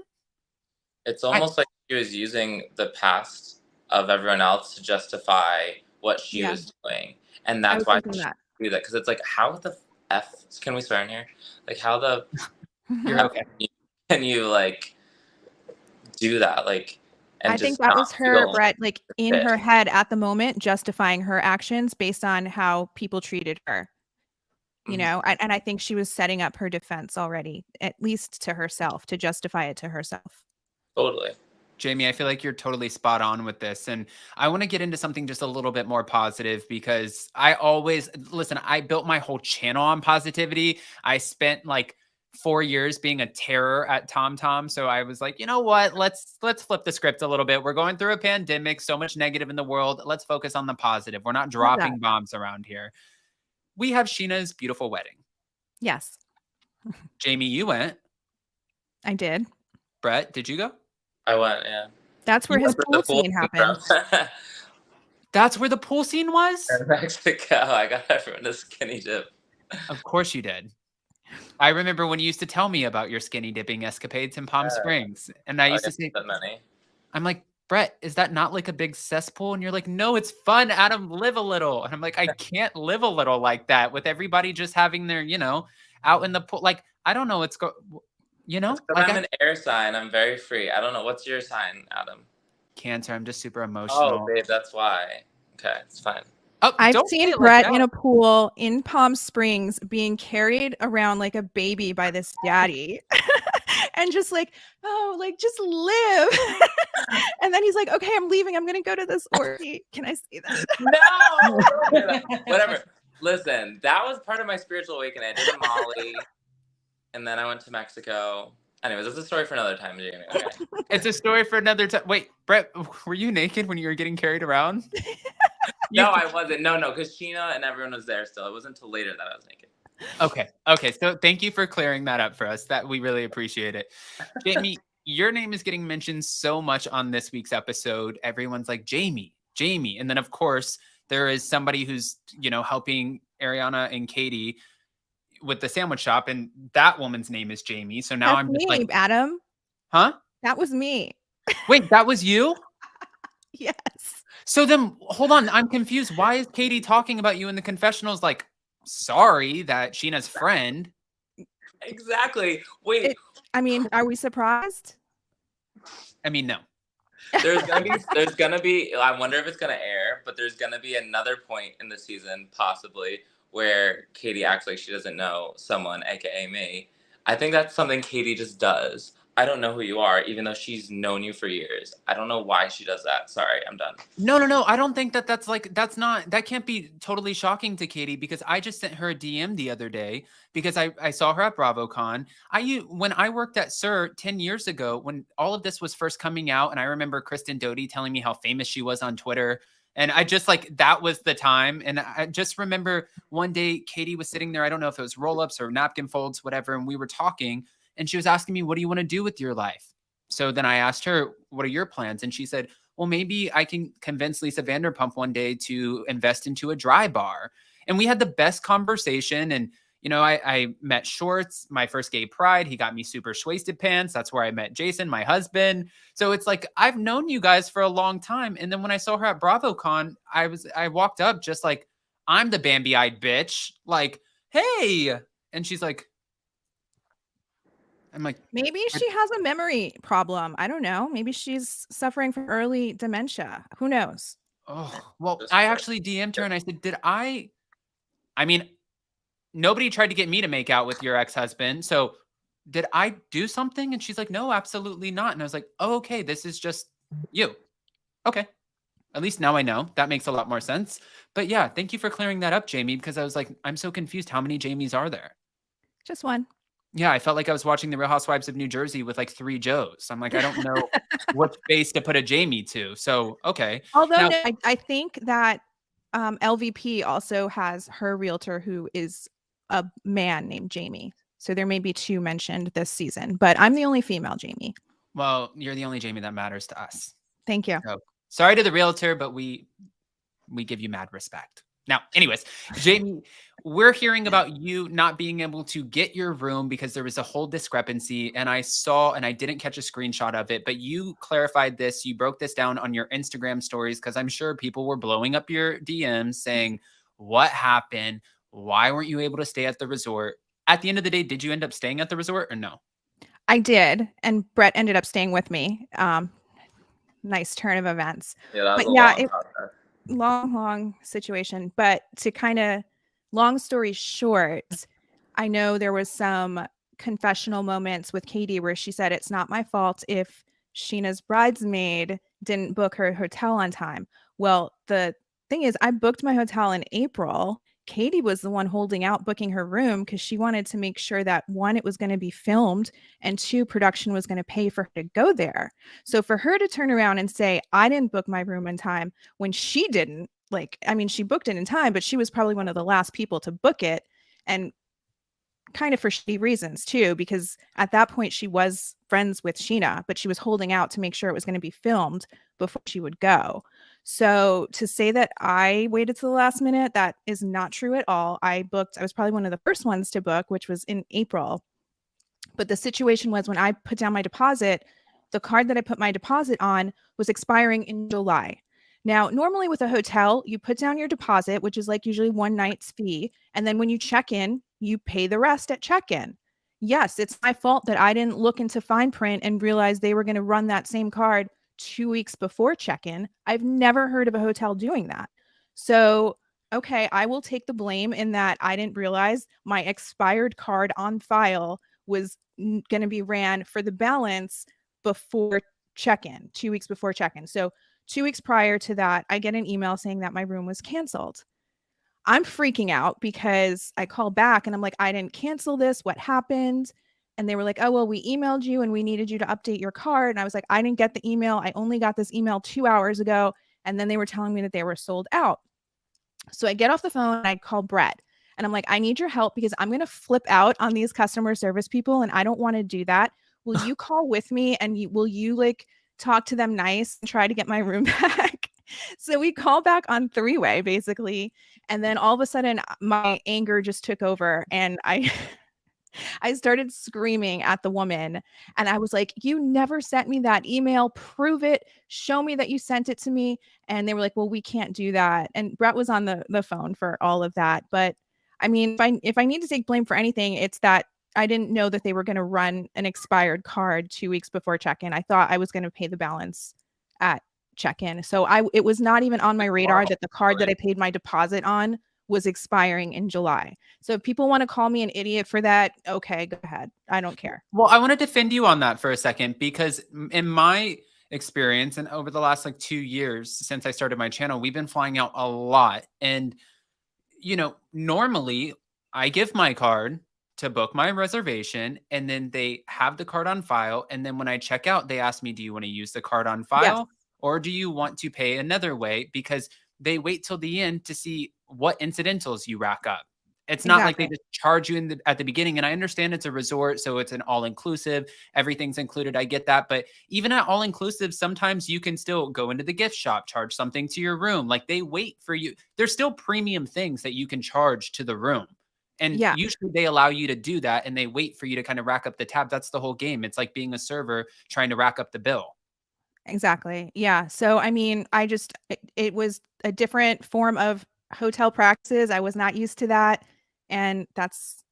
[SPEAKER 4] It's almost like she was using the past of everyone else to justify what she was doing. And that's why she do that. Because it's like, how the F, can we swear in here? Like, how the,
[SPEAKER 2] you're okay.
[SPEAKER 4] Can you like do that? Like, and
[SPEAKER 3] I think that was her, Brett, like in her head at the moment, justifying her actions based on how people treated her. You know, and I think she was setting up her defense already, at least to herself, to justify it to herself.
[SPEAKER 4] Totally.
[SPEAKER 2] Jamie, I feel like you're totally spot on with this. And I want to get into something just a little bit more positive because I built my whole channel on positivity. I spent like 4 years being a terror at TomTom. So I was like, you know what? Let's flip the script a little bit. We're going through a pandemic, so much negative in the world. Let's focus on the positive. We're not dropping bombs around here. We have Scheana's beautiful wedding.
[SPEAKER 3] Yes.
[SPEAKER 2] Jamie, you went.
[SPEAKER 3] I did.
[SPEAKER 2] Brett, did you go?
[SPEAKER 4] I went, yeah.
[SPEAKER 3] That's where his pool scene happened.
[SPEAKER 2] That's where the pool scene was?
[SPEAKER 4] In Mexico. I got everyone a skinny dip.
[SPEAKER 2] Of course you did. I remember when you used to tell me about your skinny dipping escapades in Palm Springs. And I used to say, I'm like, Brett, is that not like a big cesspool? And you're like, no, it's fun, Adam, live a little. And I'm like, I can't live a little like that with everybody just having their, out in the pool. Like, I don't know what's like
[SPEAKER 4] I'm an air sign. I'm very free. I don't know. What's your sign, Adam?
[SPEAKER 2] Cancer. I'm just super emotional.
[SPEAKER 4] Oh, babe, that's why. Okay, it's fine.
[SPEAKER 3] Oh, I've seen Brett in a pool in Palm Springs being carried around like a baby by this daddy. And just like, just live. And then he's like, okay, I'm leaving. I'm going to go to this orgy. Can I see that?
[SPEAKER 4] No! Whatever. Listen, that was part of my spiritual awakening. I did a Molly. And then I went to Mexico, Anyways, it's a story for another time, Jamie. Okay.
[SPEAKER 2] It's a story for another time. Wait, Brett, were you naked when you were getting carried around?
[SPEAKER 4] No, I wasn't. No, because Scheana and everyone was there still. It wasn't until later that I was naked.
[SPEAKER 2] Okay. So thank you for clearing that up for us. That we really appreciate it. Jamie, your name is getting mentioned so much on this week's episode. Everyone's like, Jamie. And then, of course, there is somebody who's, helping Ariana and Katie with the sandwich shop, and that woman's name is Jamie. So now
[SPEAKER 3] That's
[SPEAKER 2] I'm just
[SPEAKER 3] me,
[SPEAKER 2] like,
[SPEAKER 3] Adam.
[SPEAKER 2] huh?
[SPEAKER 3] That was me.
[SPEAKER 2] Wait, that was you?
[SPEAKER 3] Yes.
[SPEAKER 2] So then, hold on. I'm confused. Why is Katie talking about you in the confessionals? Like, sorry that Scheana's friend.
[SPEAKER 4] Exactly. Wait.
[SPEAKER 3] Are we surprised?
[SPEAKER 2] I mean, no.
[SPEAKER 4] There's gonna be. I wonder if it's gonna air, but there's gonna be another point in the season, possibly, where Katie acts like she doesn't know someone, aka me. I think that's something Katie just does. I don't know who you are, even though she's known you for years. I don't know why she does that. Sorry, I'm done.
[SPEAKER 2] No. I don't think that can't be totally shocking to Katie, because I just sent her a DM the other day because I saw her at BravoCon. When I worked at SIR 10 years ago, when all of this was first coming out, and I remember Kristen Doty telling me how famous she was on Twitter. And I just that was the time. And I just remember one day Katie was sitting there. I don't know if it was roll-ups or napkin folds, whatever. And we were talking, and she was asking me, what do you want to do with your life? So then I asked her, what are your plans? And she said, well, maybe I can convince Lisa Vanderpump one day to invest into a dry bar. And we had the best conversation. And, I met Schwartz, my first gay pride. He got me super shwaisted pants. That's where I met Jason, my husband. So it's like, I've known you guys for a long time. And then when I saw her at BravoCon, I walked up just like, I'm the Bambi-eyed bitch. Like, hey. And she's like, I'm like,
[SPEAKER 3] maybe she has a memory problem. I don't know. Maybe she's suffering from early dementia. Who knows?
[SPEAKER 2] Oh, well, I actually DM'd her and I said, nobody tried to get me to make out with your ex-husband. So did I do something? And she's like, no, absolutely not. And I was like, oh, okay, this is just you. Okay. At least now I know. That makes a lot more sense. But yeah, thank you for clearing that up, Jamie, because I was like, I'm so confused. How many Jamies are there?
[SPEAKER 3] Just one.
[SPEAKER 2] Yeah, I felt like I was watching The Real Housewives of New Jersey with like 3 Joes. I'm like, I don't know what face to put a Jamie to. So, okay.
[SPEAKER 3] Although I think that LVP also has her realtor who is a man named Jamie. So there may be 2 mentioned this season, but I'm the only female Jamie.
[SPEAKER 2] Well, you're the only Jamie that matters to us.
[SPEAKER 3] Thank you.
[SPEAKER 2] So, sorry to the realtor, but we give you mad respect. Now, anyways, Jamie, we're hearing about you not being able to get your room because there was a whole discrepancy. And I didn't catch a screenshot of it, but you clarified this. You broke this down on your Instagram stories, because I'm sure people were blowing up your DMs saying, what happened? Why weren't you able to stay at the resort? At the end of the day, did you end up staying at the resort or no?
[SPEAKER 3] I did. And Brett ended up staying with me. Nice turn of events.
[SPEAKER 4] Yeah, that was
[SPEAKER 3] long situation. But to kind of, long story short, I know there was some confessional moments with Katie where she said, it's not my fault if Scheana's bridesmaid didn't book her hotel on time. Well, the thing is, I booked my hotel in April. Katie was the one holding out booking her room because she wanted to make sure that 1, it was going to be filmed, and 2, production was going to pay for her to go there. So for her to turn around and say, I didn't book my room in time when she didn't, she booked it in time, but she was probably one of the last people to book it, and kind of for shitty reasons too, because at that point she was friends with Scheana, but she was holding out to make sure it was going to be filmed before she would go. So to say that I waited to the last minute, that is not true at all. I was probably one of the first ones to book, which was in April. But the situation was, when I put down my deposit, the card that I put my deposit on was expiring in July. Now, normally with a hotel, you put down your deposit, which is like usually 1 night's fee. And then when you check in, you pay the rest at check-in. Yes, it's my fault that I didn't look into fine print and realize they were going to run that same card 2 weeks before check-in. I've never heard of a hotel doing that. So, okay, I will take the blame in that I didn't realize my expired card on file was going to be ran for the balance before check-in, 2 weeks before check-in. So 2 weeks prior to that, I get an email saying that my room was canceled. I'm freaking out because I call back and I'm like, I didn't cancel this. What happened? And they were like, oh, well, we emailed you and we needed you to update your card. And I was like, I didn't get the email. I only got this email 2 hours ago. And then they were telling me that they were sold out. So I get off the phone and I call Brett and I'm like, I need your help because I'm going to flip out on these customer service people and I don't want to do that. Will you call with me and will you like talk to them nice and try to get my room back? So we call back on three-way basically. And then all of a sudden my anger just took over and I started screaming at the woman and I was like, you never sent me that email. Prove it. Show me that you sent it to me. And they were like, well, we can't do that. And Brett was on the phone for all of that. But I mean, if I need to take blame for anything, it's that I didn't know that they were going to run an expired card 2 weeks before check-in. I thought I was going to pay the balance at check-in. So it was not even on my radar that the card that I paid my deposit on was expiring in July. So if people want to call me an idiot for that, okay, go ahead. I don't care.
[SPEAKER 2] Well, I want to defend you on that for a second, because in my experience and over the last like 2 years since I started my channel, we've been flying out a lot. And, you know, normally I give my card to book my reservation and then they have the card on file. And then when I check out, they ask me, do you want to use the card on file or do you want to pay another way? Because they wait till the end to see what incidentals you rack up. It's not like they just charge you at the beginning. And I understand it's a resort, so it's an all-inclusive. Everything's included. I get that. But even at all-inclusive, sometimes you can still go into the gift shop, charge something to your room. Like they wait for you. There's still premium things that you can charge to the room. And usually they allow you to do that and they wait for you to kind of rack up the tab. That's the whole game. It's like being a server trying to rack up the bill.
[SPEAKER 3] Exactly. Yeah. So, I mean, it was a different form of hotel practices. I was not used to that. And that's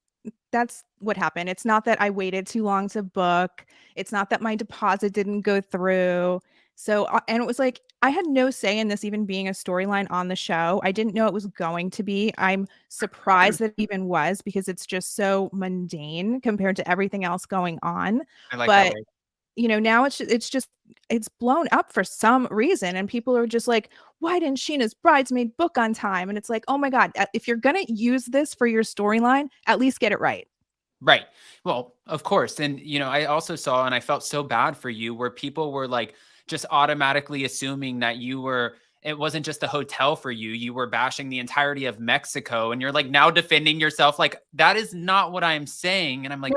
[SPEAKER 3] what happened. It's not that I waited too long to book. It's not that my deposit didn't go through. So, and it was like, I had no say in this even being a storyline on the show. I didn't know it was going to be. I'm surprised that it even was because it's just so mundane compared to everything else going on.
[SPEAKER 2] I like
[SPEAKER 3] but
[SPEAKER 2] that way.
[SPEAKER 3] You know, now it's blown up for some reason. And people are just like, why didn't Scheana's bridesmaid book on time? And it's like, oh my God, if you're going to use this for your storyline, at least get it right.
[SPEAKER 2] Right. Well, of course. And, you know, I also saw, and I felt so bad for you, where people were like, just automatically assuming that it wasn't just a hotel for you. You were bashing the entirety of Mexico and you're like now defending yourself. Like that is not what I'm saying. And I'm like,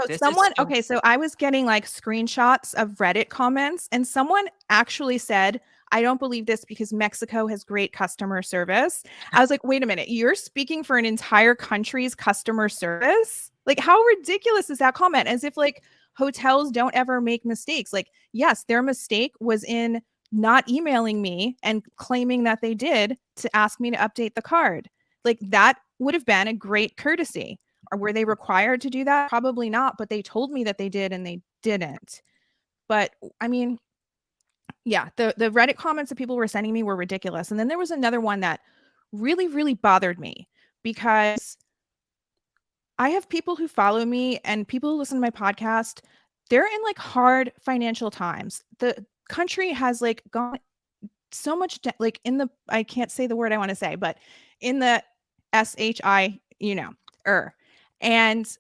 [SPEAKER 3] okay. So I was getting like screenshots of Reddit comments and someone actually said, I don't believe this because Mexico has great customer service. I was like, wait a minute, you're speaking for an entire country's customer service? Like how ridiculous is that comment? As if like hotels don't ever make mistakes. Like, yes, their mistake was in not emailing me and claiming that they did to ask me to update the card. Like that would have been a great courtesy. Or were they required to do that? Probably not, but they told me that they did and they didn't. But I mean, yeah, the Reddit comments that people were sending me were ridiculous. And then there was another one that really, really bothered me because I have people who follow me and people who listen to my podcast. They're in like hard financial times. The country has like gone so much like in the, I can't say the word I want to say, but in the SHI, and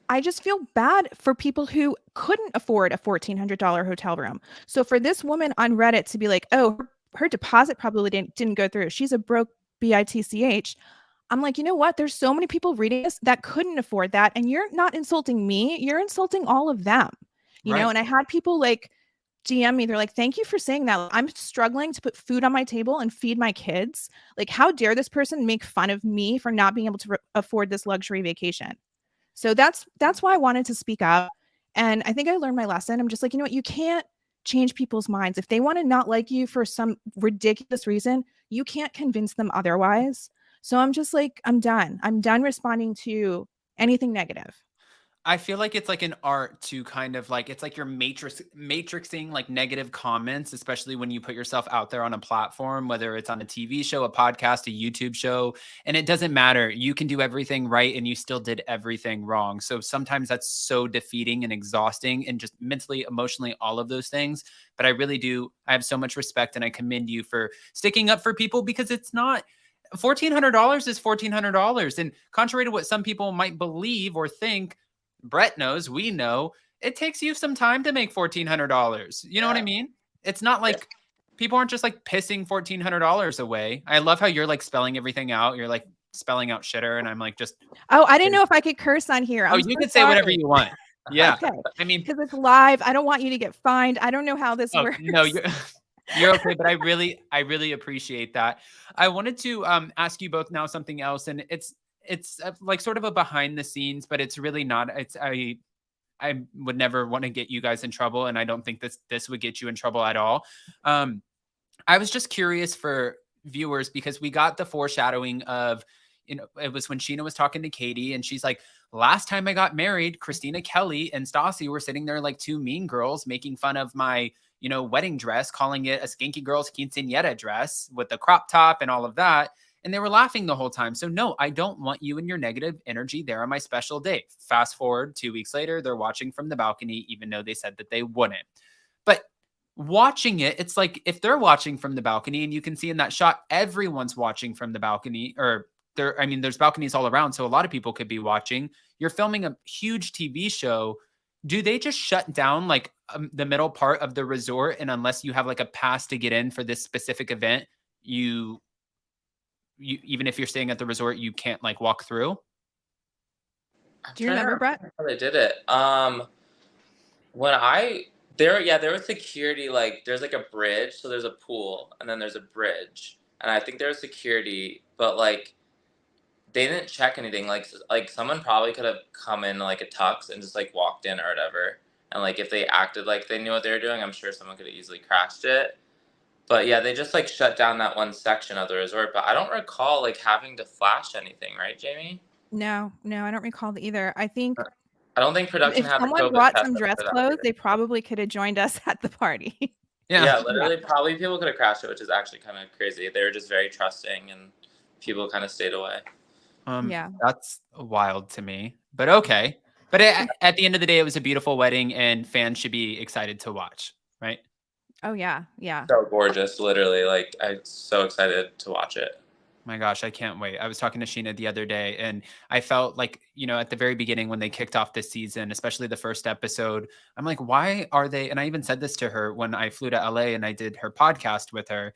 [SPEAKER 3] I just feel bad for people who couldn't afford a $1,400 hotel room. So for this woman on Reddit to be like, oh, her deposit probably didn't go through. She's a broke bitch. I'm like, you know what? There's so many people reading this that couldn't afford that. And you're not insulting me. You're insulting all of them, you know? And I had people like DM me. They're like, thank you for saying that. I'm struggling to put food on my table and feed my kids. Like, how dare this person make fun of me for not being able to afford this luxury vacation? So that's why I wanted to speak up. And I think I learned my lesson. I'm just like, you know what? You can't change people's minds. If they want to not like you for some ridiculous reason, you can't convince them otherwise. So I'm just like, I'm done. I'm done responding to anything negative.
[SPEAKER 2] I feel like it's like an art to kind of like, it's like you're matrixing like negative comments, especially when you put yourself out there on a platform, whether it's on a TV show, a podcast, a YouTube show, and it doesn't matter. You can do everything right and you still did everything wrong. So sometimes that's so defeating and exhausting and just mentally, emotionally, all of those things. But I have so much respect and I commend you for sticking up for people because it's not, $1,400 is $1,400. And contrary to what some people might believe or think, Brett knows, we know, it takes you some time to make $1,400. You know what I mean? It's not like people aren't just like pissing $1,400 away. I love how you're like spelling everything out. You're like spelling out shitter, and I'm like just.
[SPEAKER 3] Oh, I didn't know if I could curse on here.
[SPEAKER 2] Oh, you can say whatever you want. Yeah.
[SPEAKER 3] Okay.
[SPEAKER 2] I mean,
[SPEAKER 3] because it's live. I don't want you to get fined. I don't know how this works.
[SPEAKER 2] No, you're okay, but I really appreciate that. I wanted to ask you both now something else, and it's like sort of a behind the scenes, but it's really not. I would never want to get you guys in trouble, and I don't think this would get you in trouble at all. I was just curious for viewers because we got the foreshadowing of, it was when Scheana was talking to Katie, and she's like, last time I got married, Christina Kelly and Stassi were sitting there like two mean girls making fun of my, wedding dress, calling it a skanky girl's quinceañera dress with the crop top and all of that. And they were laughing the whole time. So no, I don't want you and your negative energy there on my special day. Fast forward 2 weeks later, they're watching from the balcony, even though they said that they wouldn't. But watching it, it's like if they're watching from the balcony, and you can see in that shot, everyone's watching from the balcony, or there's balconies all around. So a lot of people could be watching. You're filming a huge TV show. Do they just shut down like the middle part of the resort? And unless you have like a pass to get in for this specific event, you even if you're staying at the resort, you can't like walk through.
[SPEAKER 3] Do you remember, Brett?
[SPEAKER 4] How they did it. There was security, like there's like a bridge, so there's a pool and then there's a bridge. And I think there's security, but like they didn't check anything. Like someone probably could have come in like a tux and just like walked in or whatever. And like if they acted like they knew what they were doing, I'm sure someone could have easily crashed it. But yeah, they just like shut down that one section of the resort. But I don't recall like having to flash anything, right, Jamie?
[SPEAKER 3] No, I don't recall either. I think
[SPEAKER 4] I don't think production
[SPEAKER 3] if
[SPEAKER 4] had
[SPEAKER 3] someone brought some dress clothes, they probably could have joined us at the party.
[SPEAKER 4] Yeah, literally, probably people could have crashed it, which is actually kind of crazy. They were just very trusting, and people kind of stayed away.
[SPEAKER 3] Yeah,
[SPEAKER 2] that's wild to me. But okay. But at the end of the day, it was a beautiful wedding, and fans should be excited to watch, right?
[SPEAKER 3] Oh yeah.
[SPEAKER 4] So gorgeous, literally. Like I'm so excited to watch it.
[SPEAKER 2] My gosh, I can't wait. I was talking to Scheana the other day, and I felt like, at the very beginning when they kicked off this season, especially the first episode, I'm like, why are they? And I even said this to her when I flew to LA and I did her podcast with her.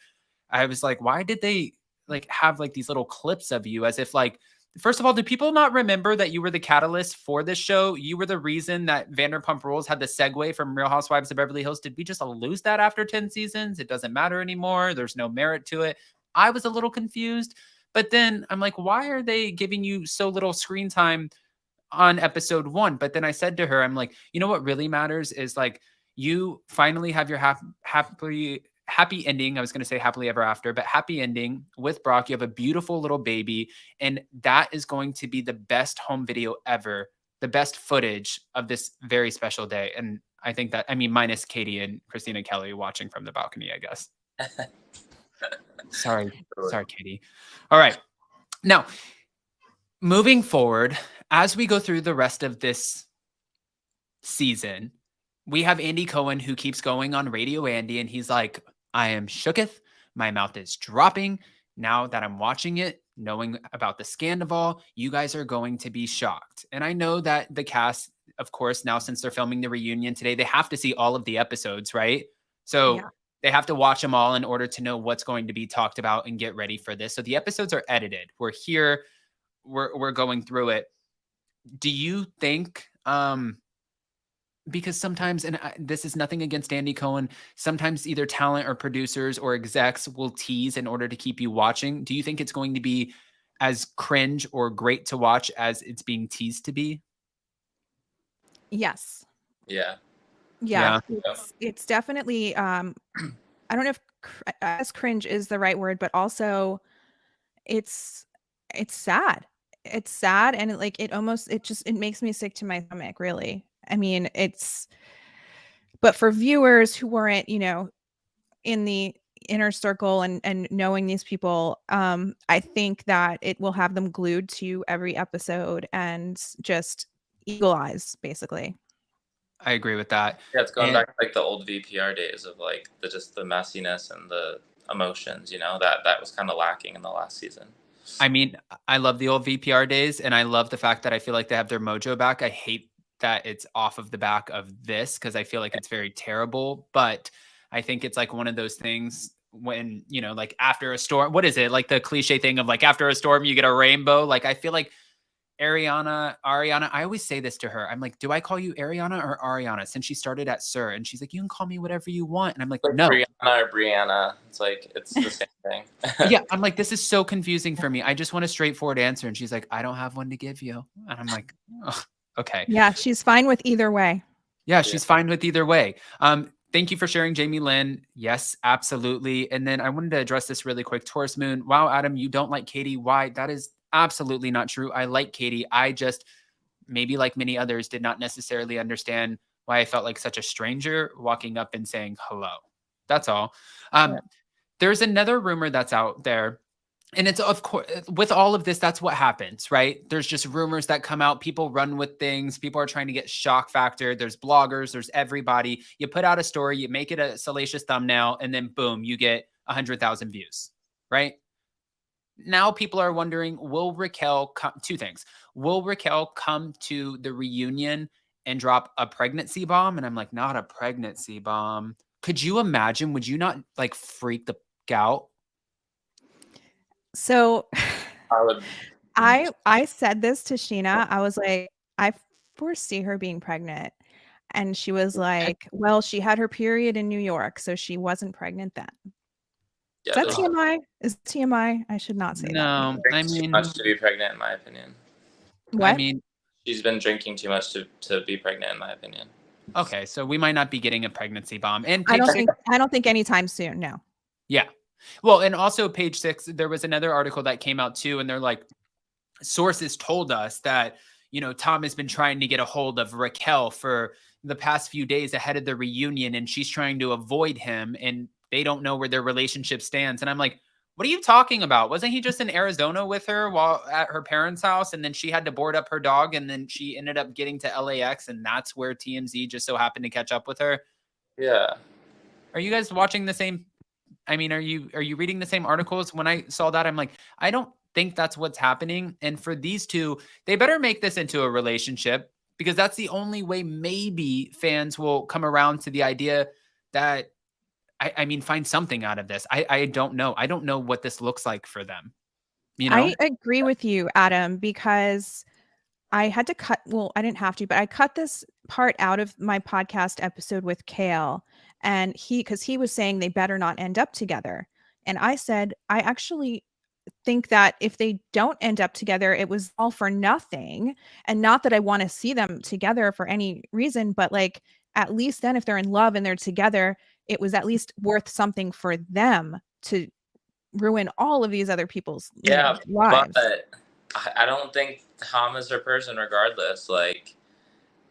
[SPEAKER 2] I was like, why did they like have like these little clips of you as if like, first of all, do people not remember that you were the catalyst for this show? You were the reason that Vanderpump Rules had the segue from Real Housewives of Beverly Hills. Did we just lose that after 10 seasons? It doesn't matter anymore. There's no merit to it. I was a little confused, but then I'm like, why are they giving you so little screen time on episode 1? But then I said to her, I'm like, what really matters is like, you finally have your happy ending. I was going to say happily ever after, but happy ending with Brock. You have a beautiful little baby, and that is going to be the best home video ever, the best footage of this very special day. And I think that, minus Katie and Christina Kelly watching from the balcony, I guess. Sorry, Katie. All right. Now, moving forward, as we go through the rest of this season, we have Andy Cohen, who keeps going on Radio Andy, and he's like, I am shooketh. My mouth is dropping. Now that I'm watching it, knowing about the Scandoval, you guys are going to be shocked. And I know that the cast, of course, now since they're filming the reunion today, they have to see all of the episodes, right? So they have to watch them all in order to know what's going to be talked about and get ready for this. So the episodes are edited. We're here. We're going through it. Do you think, because sometimes, and this is nothing against Andy Cohen, sometimes either talent or producers or execs will tease in order to keep you watching. Do you think it's going to be as cringe or great to watch as it's being teased to be?
[SPEAKER 3] Yes.
[SPEAKER 4] Yeah.
[SPEAKER 3] It's definitely, I don't know if as cringe is the right word, but also it's sad. It's sad. And it makes me sick to my stomach, really. But for viewers who weren't, in the inner circle and knowing these people, I think that it will have them glued to every episode and just eagle eyes, basically.
[SPEAKER 2] I agree with that.
[SPEAKER 4] Yeah, it's going back to like the old VPR days of like the messiness and the emotions, that was kind of lacking in the last season.
[SPEAKER 2] I love the old VPR days, and I love the fact that I feel like they have their mojo back. I hate that it's off of the back of this because I feel like it's very terrible. But I think it's like one of those things when, you know, like after a storm, what is it? Like the cliche thing of like after a storm, you get a rainbow. Like I feel like Ariana, I always say this to her. I'm like, do I call you Ariana or Ariana? Since she started at Sir. And she's like, you can call me whatever you want. And I'm like, no.
[SPEAKER 4] Brianna or Brianna. It's like, it's the same thing.
[SPEAKER 2] Yeah. I'm like, this is so confusing for me. I just want a straightforward answer. And she's like, I don't have one to give you. And I'm like, oh, okay.
[SPEAKER 3] Yeah, she's fine with either way.
[SPEAKER 2] Yeah, she's fine with either way. Thank you for sharing, Jamie Lynne. Yes, absolutely. And then I wanted to address this really quick. Taurus Moon. Wow, Adam, you don't like Katie. Why? That is absolutely not true. I like Katie. I just, maybe like many others, did not necessarily understand why I felt like such a stranger walking up and saying hello. That's all. There's another rumor that's out there. And it's, of course, with all of this, that's what happens, right? There's just rumors that come out. People run with things. People are trying to get shock factor. There's bloggers. There's everybody. You put out a story, you make it a salacious thumbnail, and then boom, you get 100,000 views, right? Now people are wondering, will Raquel come? Two things. Will Raquel come to the reunion and drop a pregnancy bomb? And I'm like, not a pregnancy bomb. Could you imagine? Would you not like freak the out?
[SPEAKER 3] So
[SPEAKER 4] I would.
[SPEAKER 3] I said this to Scheana. I was like, I foresee her being pregnant. And she was like, well, she had her period in New York, so she wasn't pregnant then.
[SPEAKER 4] Yeah,
[SPEAKER 3] Is that TMI? Is TMI? I should not say that.
[SPEAKER 2] No, I mean,
[SPEAKER 4] too much to be pregnant, in my opinion.
[SPEAKER 3] What?
[SPEAKER 2] I mean,
[SPEAKER 4] she's been drinking too much to be pregnant, in my opinion.
[SPEAKER 2] Okay, so we might not be getting a pregnancy bomb. And
[SPEAKER 3] I don't think anytime soon. No.
[SPEAKER 2] Yeah. Well, and also page 6, there was another article that came out too, and they're like, sources told us that, you know, Tom has been trying to get a hold of Raquel for the past few days ahead of the reunion, and she's trying to avoid him, and they don't know where their relationship stands. And I'm like, what are you talking about? Wasn't he just in Arizona with her while at her parents' house? And then she had to board up her dog, and then she ended up getting to LAX, and that's where TMZ just so happened to catch up with her.
[SPEAKER 4] Yeah.
[SPEAKER 2] Are you guys watching the same? I mean, are you reading the same articles? When I saw that, I'm like, I don't think that's what's happening. And for these two, they better make this into a relationship, because that's the only way maybe fans will come around to the idea that, I mean, find something out of this. I don't know. I don't know what this looks like for them. You know?
[SPEAKER 3] I agree with you, Adam, because I had to cut, well, I didn't have to, but I cut this part out of my podcast episode with Kale, and because he was saying they better not end up together. And I said, I actually think that if they don't end up together, it was all for nothing. And not that I want to see them together for any reason, but like, at least then if they're in love and they're together, it was at least worth something for them to ruin all of these other people's lives.
[SPEAKER 4] But I don't think Tom is her person regardless. Like,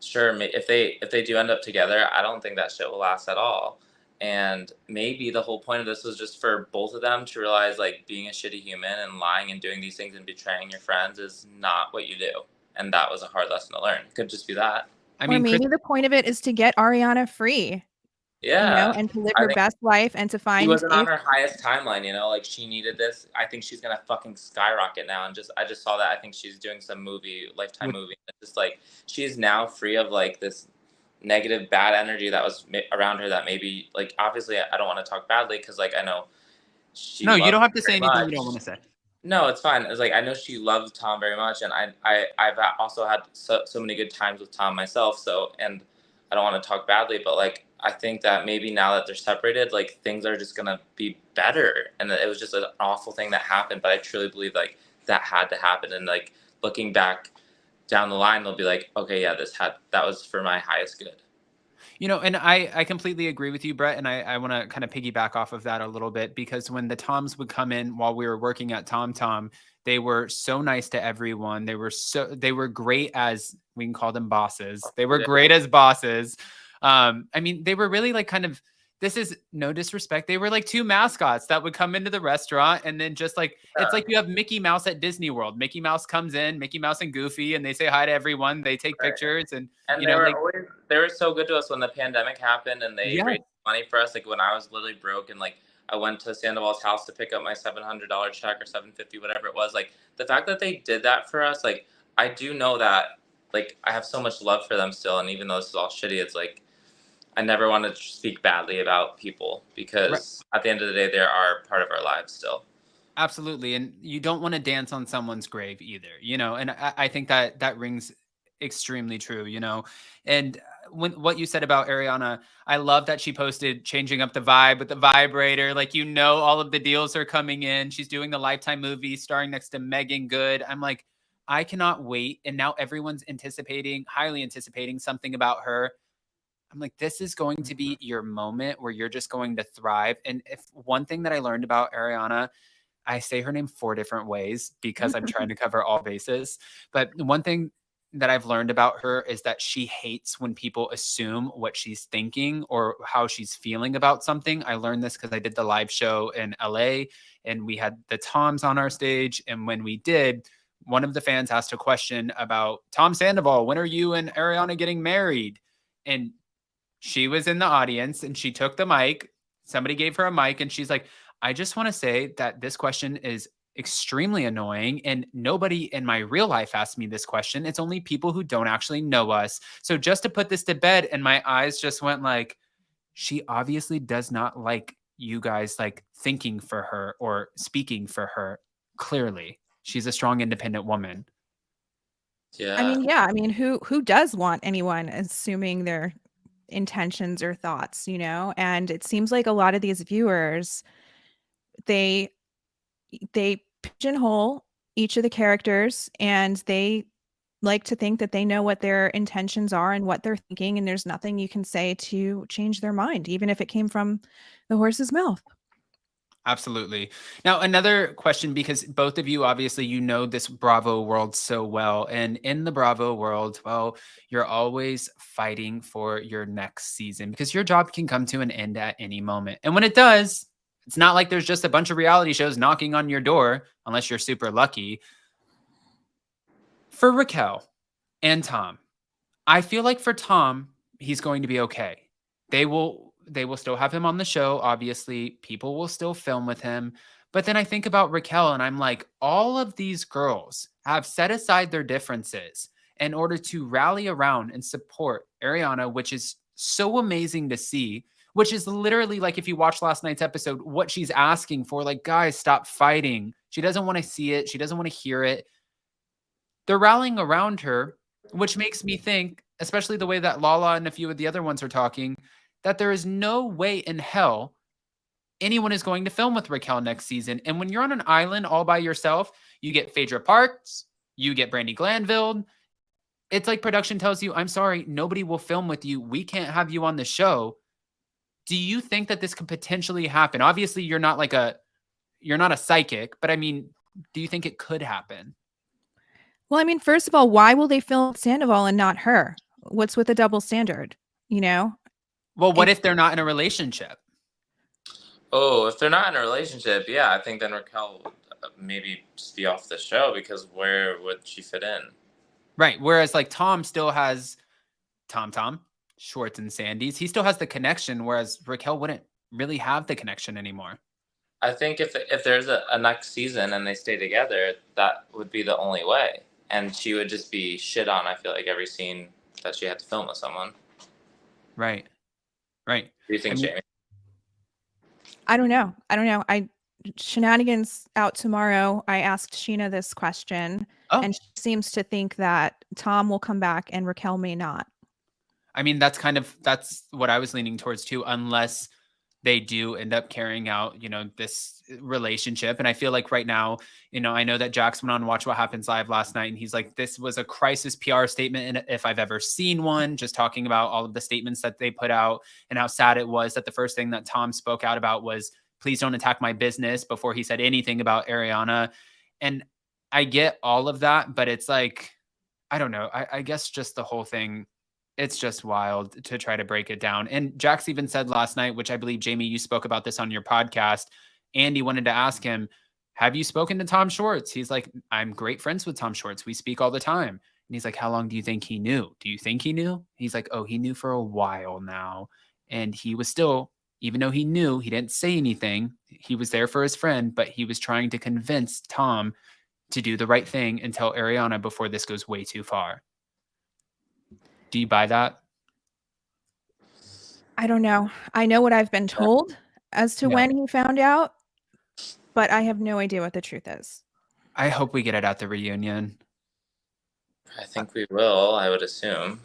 [SPEAKER 4] sure, if they do end up together, I don't think that shit will last at all. And maybe the whole point of this was just for both of them to realize, like, being a shitty human and lying and doing these things and betraying your friends is not what you do. And that was a hard lesson to learn. Could just be that.
[SPEAKER 2] I mean,
[SPEAKER 3] or maybe the point of it is to get Ariana free.
[SPEAKER 4] Yeah.
[SPEAKER 3] You know, and to live her best life and to find.
[SPEAKER 4] She wasn't on her highest timeline, you know, like she needed this. I think she's going to fucking skyrocket now. And I just saw that. I think she's doing some Lifetime movie. It's just like, she's now free of like this negative, bad energy that was around her that maybe, like, obviously I don't want to talk badly because, like, I know she.
[SPEAKER 2] No, you don't have to say anything you don't want to say.
[SPEAKER 4] No, it's fine. It's like, I know she loves Tom very much. And I've also had so many good times with Tom myself. So, and I don't want to talk badly, but like, I think that maybe now that they're separated, like, things are just going to be better. And it was just an awful thing that happened. But I truly believe, like, that had to happen. And, like, looking back down the line, they'll be like, okay, yeah, that was for my highest good.
[SPEAKER 2] You know, and I completely agree with you, Brett. And I want to kind of piggyback off of that a little bit, because when the Toms would come in while we were working at TomTom, they were so nice to everyone. They were great as, we can call them bosses. They were great as bosses. I mean, they were really like kind of, this is no disrespect, they were like two mascots that would come into the restaurant, and then just like, it's like you have Mickey Mouse at Disney World. Mickey Mouse comes in, Mickey Mouse and Goofy, and they say hi to everyone. They take pictures, and you know,
[SPEAKER 4] they were so good to us when the pandemic happened, and they raised money for us. Like, when I was literally broke, and like I went to Scandoval's house to pick up my $700 check or $750, whatever it was. Like, the fact that they did that for us, like, I do know that, like, I have so much love for them still. And even though this is all shitty, it's like, I never want to speak badly about people because at the end of the day, they are part of our lives still.
[SPEAKER 2] Absolutely. And you don't want to dance on someone's grave either, and I think that rings extremely true, and when what you said about Ariana, I love that she posted changing up the vibe with the vibrator. Like, all of the deals are coming in. She's doing the Lifetime movie starring next to Megan Good. I'm like, I cannot wait. And now everyone's highly anticipating something about her. I'm like, this is going to be your moment where you're just going to thrive. And if one thing that I learned about Ariana, I say her name 4 different ways because I'm trying to cover all bases. But one thing that I've learned about her is that she hates when people assume what she's thinking or how she's feeling about something. I learned this because I did the live show in LA and we had the Toms on our stage. And when we did, one of the fans asked a question about Tom Sandoval, when are you and Ariana getting married? And she was in the audience and she took the mic. Somebody gave her a mic and she's like, I just want to say that this question is extremely annoying and nobody in my real life asked me this question. It's only people who don't actually know us. So just to put this to bed, and my eyes just went like, she obviously does not like you guys like thinking for her or speaking for her. Clearly, she's a strong, independent woman.
[SPEAKER 4] Yeah.
[SPEAKER 3] I mean, who does want anyone assuming their intentions or thoughts, And it seems like a lot of these viewers, they pigeonhole each of the characters and they like to think that they know what their intentions are and what they're thinking, and there's nothing you can say to change their mind, even if it came from the horse's mouth.
[SPEAKER 2] Absolutely. Now, another question, because both of you, obviously, this Bravo world so well. And in the Bravo world, well, you're always fighting for your next season because your job can come to an end at any moment. And when it does, it's not like there's just a bunch of reality shows knocking on your door, unless you're super lucky. For Raquel and Tom, I feel like for Tom, he's going to be okay. They will still have him on the show. Obviously, people will still film with him. But then I think about Raquel and I'm like, all of these girls have set aside their differences in order to rally around and support Ariana, which is so amazing to see, which is literally like, if you watch last night's episode, what she's asking for, like, guys, stop fighting. She doesn't want to see it. She doesn't want to hear it. They're rallying around her, which makes me think, especially the way that Lala and a few of the other ones are talking, that there is no way in hell anyone is going to film with Raquel next season. And when you're on an island all by yourself, you get Phaedra Parks, you get Brandi Glanville. It's like production tells you, I'm sorry, nobody will film with you. We can't have you on the show. Do you think that this could potentially happen? Obviously, you're not a psychic, but I mean, do you think it could happen?
[SPEAKER 3] Well, I mean, first of all, why will they film Sandoval and not her? What's with the double standard,
[SPEAKER 2] Well, what if they're not in a relationship?
[SPEAKER 4] Oh, if they're not in a relationship, yeah, I think then Raquel would maybe just be off the show because where would she fit in?
[SPEAKER 2] Right. Whereas like Tom still has Tom, Schwartz and Sandy's. He still has the connection, whereas Raquel wouldn't really have the connection anymore.
[SPEAKER 4] I think if there's a next season and they stay together, that would be the only way. And she would just be shit on, I feel like, every scene that she had to film with someone.
[SPEAKER 2] Right.
[SPEAKER 4] What do you think, Jamie?
[SPEAKER 3] I don't know. Shenanigans out tomorrow. I asked Scheana this question, and she seems to think that Tom will come back and Raquel may not.
[SPEAKER 2] I mean, that's what I was leaning towards too, unless they do end up carrying out, this relationship. And I feel like right now, I know that Jax went on Watch What Happens Live last night and he's like, this was a crisis PR statement. And if I've ever seen one, just talking about all of the statements that they put out and how sad it was that the first thing that Tom spoke out about was, please don't attack my business, before he said anything about Ariana. And I get all of that, but it's like, I don't know. I guess just the whole thing, it's just wild to try to break it down. And Jax even said last night, which I believe, Jamie, you spoke about this on your podcast. Andy wanted to ask him, have you spoken to Tom Schwartz? He's like, I'm great friends with Tom Schwartz. We speak all the time. And he's like, how long do you think he knew? Do you think he knew? He's like, oh, he knew for a while now. And he was still, even though he knew, he didn't say anything. He was there for his friend, but he was trying to convince Tom to do the right thing and tell Ariana before this goes way too far. Do you buy that?
[SPEAKER 3] I don't know. I know what I've been told as to
[SPEAKER 2] Yeah.
[SPEAKER 3] when he found out, but I have no idea what the truth is.
[SPEAKER 2] I hope we get it at the reunion.
[SPEAKER 4] I think we will, I would assume.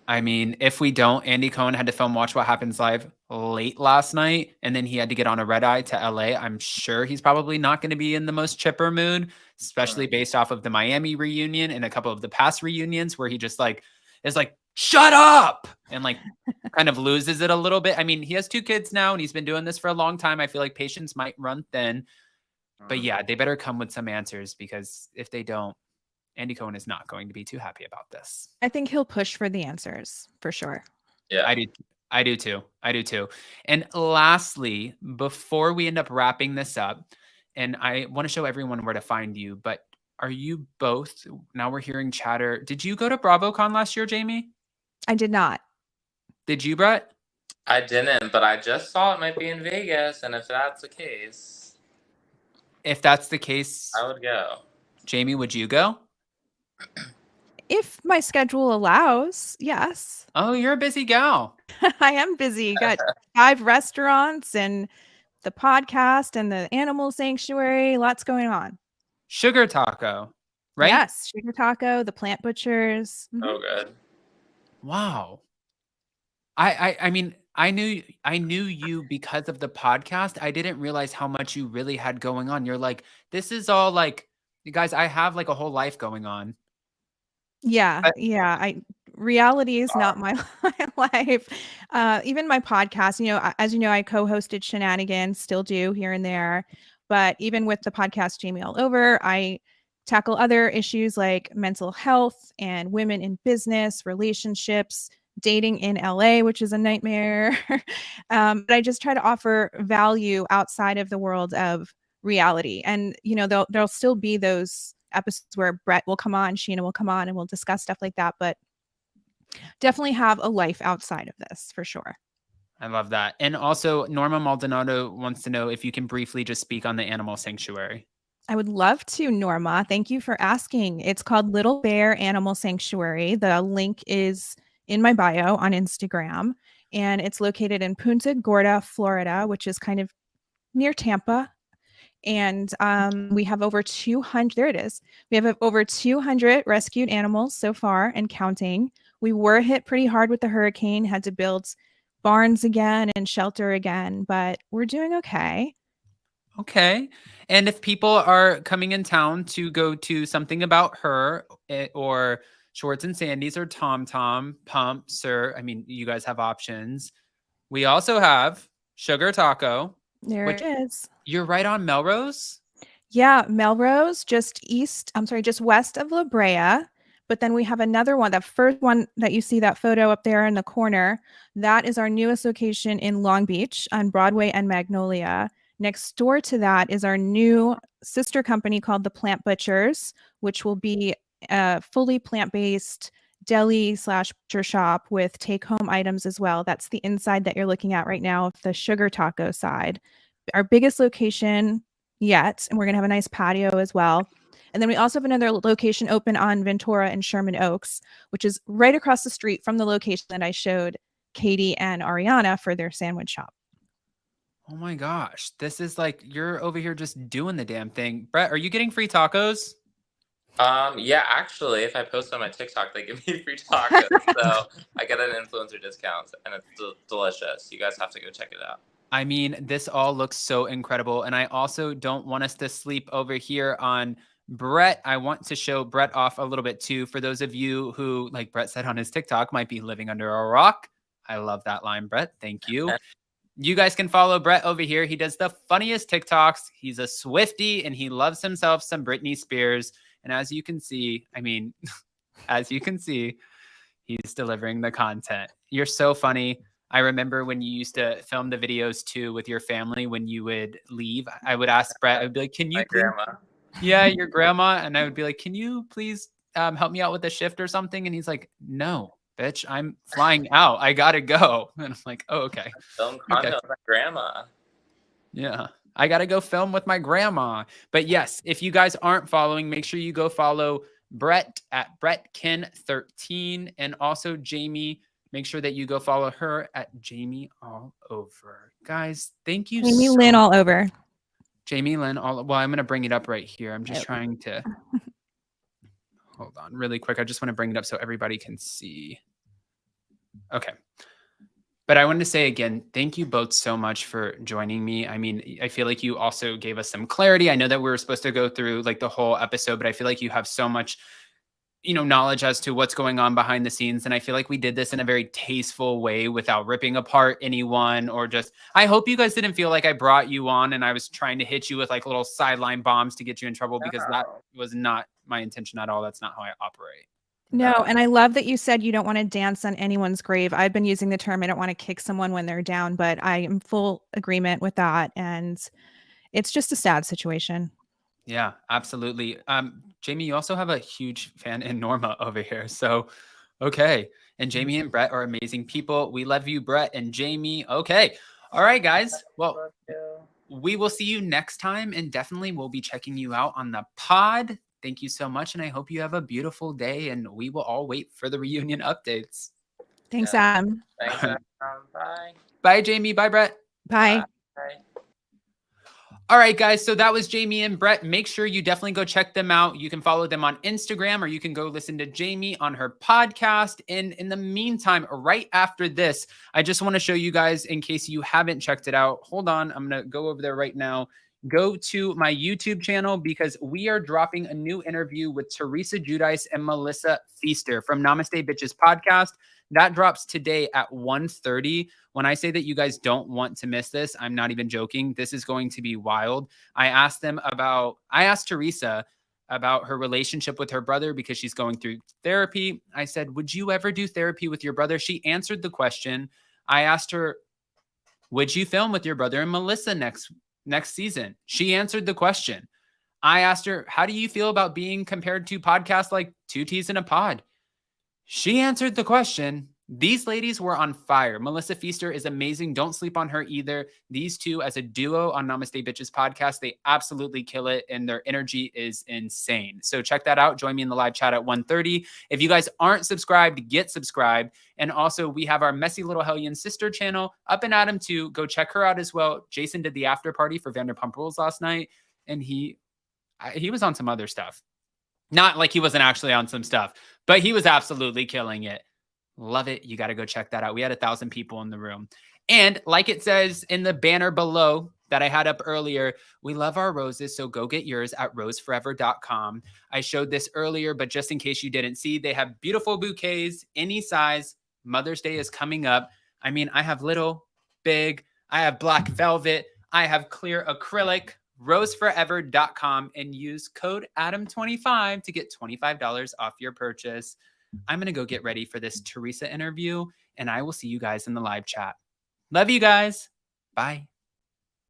[SPEAKER 2] I mean, if we don't, Andy Cohen had to film Watch What Happens Live late last night, and then he had to get on a red eye to LA. I'm sure he's probably not going to be in the most chipper mood, especially based off of the Miami reunion and a couple of the past reunions where he just like is like, shut up, and like kind of loses it a little bit. I mean, he has 2 kids now and he's been doing this for a long time. I feel like patience might run thin, but yeah, they better come with some answers, because if they don't, Andy Cohen is not going to be too happy about this.
[SPEAKER 3] I think he'll push for the answers for sure.
[SPEAKER 4] Yeah.
[SPEAKER 2] I do too. And lastly, before we end up wrapping this up, and I want to show everyone where to find you, but are you both, now we're hearing chatter. Did you go to BravoCon last year, Jamie?
[SPEAKER 3] I did not.
[SPEAKER 2] Did you, Brett?
[SPEAKER 4] I didn't, but I just saw it might be in Vegas, and if that's the case,
[SPEAKER 2] If that's the case,
[SPEAKER 4] I would go.
[SPEAKER 2] Jamie, would you go?
[SPEAKER 3] If my schedule allows, yes.
[SPEAKER 2] Oh, you're a busy gal.
[SPEAKER 3] I am busy. Got 5 restaurants and the podcast and the animal sanctuary. Lots going on.
[SPEAKER 2] Sugar Taco, right?
[SPEAKER 3] Yes. Sugar Taco, the Plant Butchers. Mhm.
[SPEAKER 4] Oh, good.
[SPEAKER 2] Wow. I mean, I knew you because of the podcast. I didn't realize how much you really had going on. You're like, this is all like, you guys, I have like a whole life going on.
[SPEAKER 3] Yeah. Yeah. Reality is not my life. Even my podcast, as you know, I co-hosted Shenanigans, still do here and there. But even with the podcast Jamie All Over, I tackle other issues like mental health and women in business, relationships, dating in LA, which is a nightmare. But I just try to offer value outside of the world of reality. And, there'll still be those episodes where Brett will come on, Scheana will come on, and we'll discuss stuff like that. But definitely have a life outside of this for sure.
[SPEAKER 2] I love that. And also, Norma Maldonado wants to know if you can briefly just speak on the animal sanctuary.
[SPEAKER 3] I would love to, Norma. Thank you for asking. It's called Little Bear Animal Sanctuary. The link is in my bio on Instagram, and it's located in Punta Gorda, Florida, which is kind of near Tampa. And we have over 200, there it is. We have over 200 rescued animals so far and counting. We were hit pretty hard with the hurricane, had to build barns again and shelter again, but we're doing okay.
[SPEAKER 2] Okay. And if people are coming in town to go to something about her or Schwartz and Sandy's or Tom Tom, Pump, Sir, I mean, you guys have options. We also have Sugar Taco.
[SPEAKER 3] There it is.
[SPEAKER 2] You're right on Melrose?
[SPEAKER 3] Yeah, Melrose, just west of La Brea. But then we have another one, that first one that you see, that photo up there in the corner, that is our newest location in Long Beach on Broadway and Magnolia. Next door to that is our new sister company called the Plant Butchers, which will be a fully plant-based deli/butcher shop with take-home items as well. That's the inside that you're looking at right now of the Sugar Taco side. Our biggest location yet, and we're going to have a nice patio as well. And then we also have another location open on Ventura and Sherman Oaks, which is right across the street from the location that I showed Katie and Ariana for their sandwich shop.
[SPEAKER 2] Oh my gosh. This is like, you're over here just doing the damn thing. Brett, are you getting free tacos?
[SPEAKER 4] Yeah, actually, if I post on my TikTok, they give me free tacos. So I get an influencer discount, and it's delicious. You guys have to go check it out.
[SPEAKER 2] I mean, this all looks so incredible. And I also don't want us to sleep over here on Brett. I want to show Brett off a little bit too. For those of you who, like Brett said on his TikTok, might be living under a rock. I love that line, Brett. Thank you. You guys can follow Brett over here. He does the funniest TikToks. He's a Swiftie and he loves himself some Britney Spears. And as you can see, I mean, as you can see, he's delivering the content. You're so funny. I remember when you used to film the videos too with your family when you would leave. I would ask Brett, I would be like, can you
[SPEAKER 4] My grandma.
[SPEAKER 2] Yeah, your grandma. And I would be like, can you please help me out with a shift or something? And he's like, no, bitch, I'm flying out. I got to go. And I'm like, oh, okay.
[SPEAKER 4] Film content with my grandma.
[SPEAKER 2] Yeah, I got to go film with my grandma. But yes, if you guys aren't following, make sure you go follow Brett at BrettKin13, and also Jamie. Make sure that you go follow her at Jamie All Over. Guys, thank you
[SPEAKER 3] Jamie
[SPEAKER 2] so
[SPEAKER 3] Lynne all over.
[SPEAKER 2] Jamie Lynne all. Well, I'm going to bring it up right here. I'm just trying to hold on really quick. I just want to bring it up so everybody can see. Okay. But I wanted to say again, thank you both so much for joining me. I mean, I feel like you also gave us some clarity. I know that we were supposed to go through like the whole episode, but I feel like you have so much, knowledge as to what's going on behind the scenes. And I feel like we did this in a very tasteful way without ripping apart anyone or I hope you guys didn't feel like I brought you on and I was trying to hit you with like little sideline bombs to get you in trouble, because that was not my intention at all. That's not how I operate.
[SPEAKER 3] No, and I love that you said you don't want to dance on anyone's grave. I've been using the term I don't want to kick someone when they're down, but I am full agreement with that. And it's just a sad situation.
[SPEAKER 2] Yeah, absolutely. Jamie, you also have a huge fan in Norma over here. So, okay. And Jamie and Brett are amazing people. We love you, Brett and Jamie. Okay. All right, guys. Well, we will see you next time, and definitely we'll be checking you out on the pod. Thank you so much, and I hope you have a beautiful day, and we will all wait for the reunion updates.
[SPEAKER 3] Thanks, Adam.
[SPEAKER 4] Thanks, Adam. Bye.
[SPEAKER 2] Bye, Jamie. Bye, Brett.
[SPEAKER 3] Bye.
[SPEAKER 4] Bye.
[SPEAKER 2] All right, guys. So that was Jamie and Brett. Make sure you definitely go check them out. You can follow them on Instagram, or you can go listen to Jamie on her podcast. And in the meantime, right after this, I just want to show you guys, in case you haven't checked it out. Hold on. I'm going to go over there right now. Go to my YouTube channel, because we are dropping a new interview with Teresa Giudice and Melissa Feaster from Namaste Bitches podcast. That drops today at 1:30. When I say that you guys don't want to miss this, I'm not even joking. This is going to be wild. I asked Teresa about her relationship with her brother, because she's going through therapy. I said, would you ever do therapy with your brother? She answered the question. I asked her, would you film with your brother and Melissa next season? She answered the question. I asked her, how do you feel about being compared to podcasts like Two Teas in a Pod? She answered the question. These ladies were on fire. Melissa Feaster is amazing. Don't sleep on her either. These two as a duo on Namaste Bitches podcast, they absolutely kill it, and their energy is insane. So check that out. Join me in the live chat at 1:30. If you guys aren't subscribed, get subscribed. And also, we have our Messy Little Hellion sister channel, Up and Adam too. Go check her out as well. Jason did the after party for Vanderpump Rules last night, and he was on some other stuff. Not like he wasn't actually on some stuff, but he was absolutely killing it. Love it. You got to go check that out. We had 1,000 people in the room. And like it says in the banner below that I had up earlier, we love our roses, so go get yours at roseforever.com. I showed this earlier, but just in case you didn't see, they have beautiful bouquets, any size. Mother's Day is coming up. I mean, I have little, big, I have black velvet, I have clear acrylic. roseforever.com, and use code Adam25 to get $25 off your purchase. I'm going to go get ready for this Teresa interview, and I will see you guys in the live chat. Love you guys. Bye.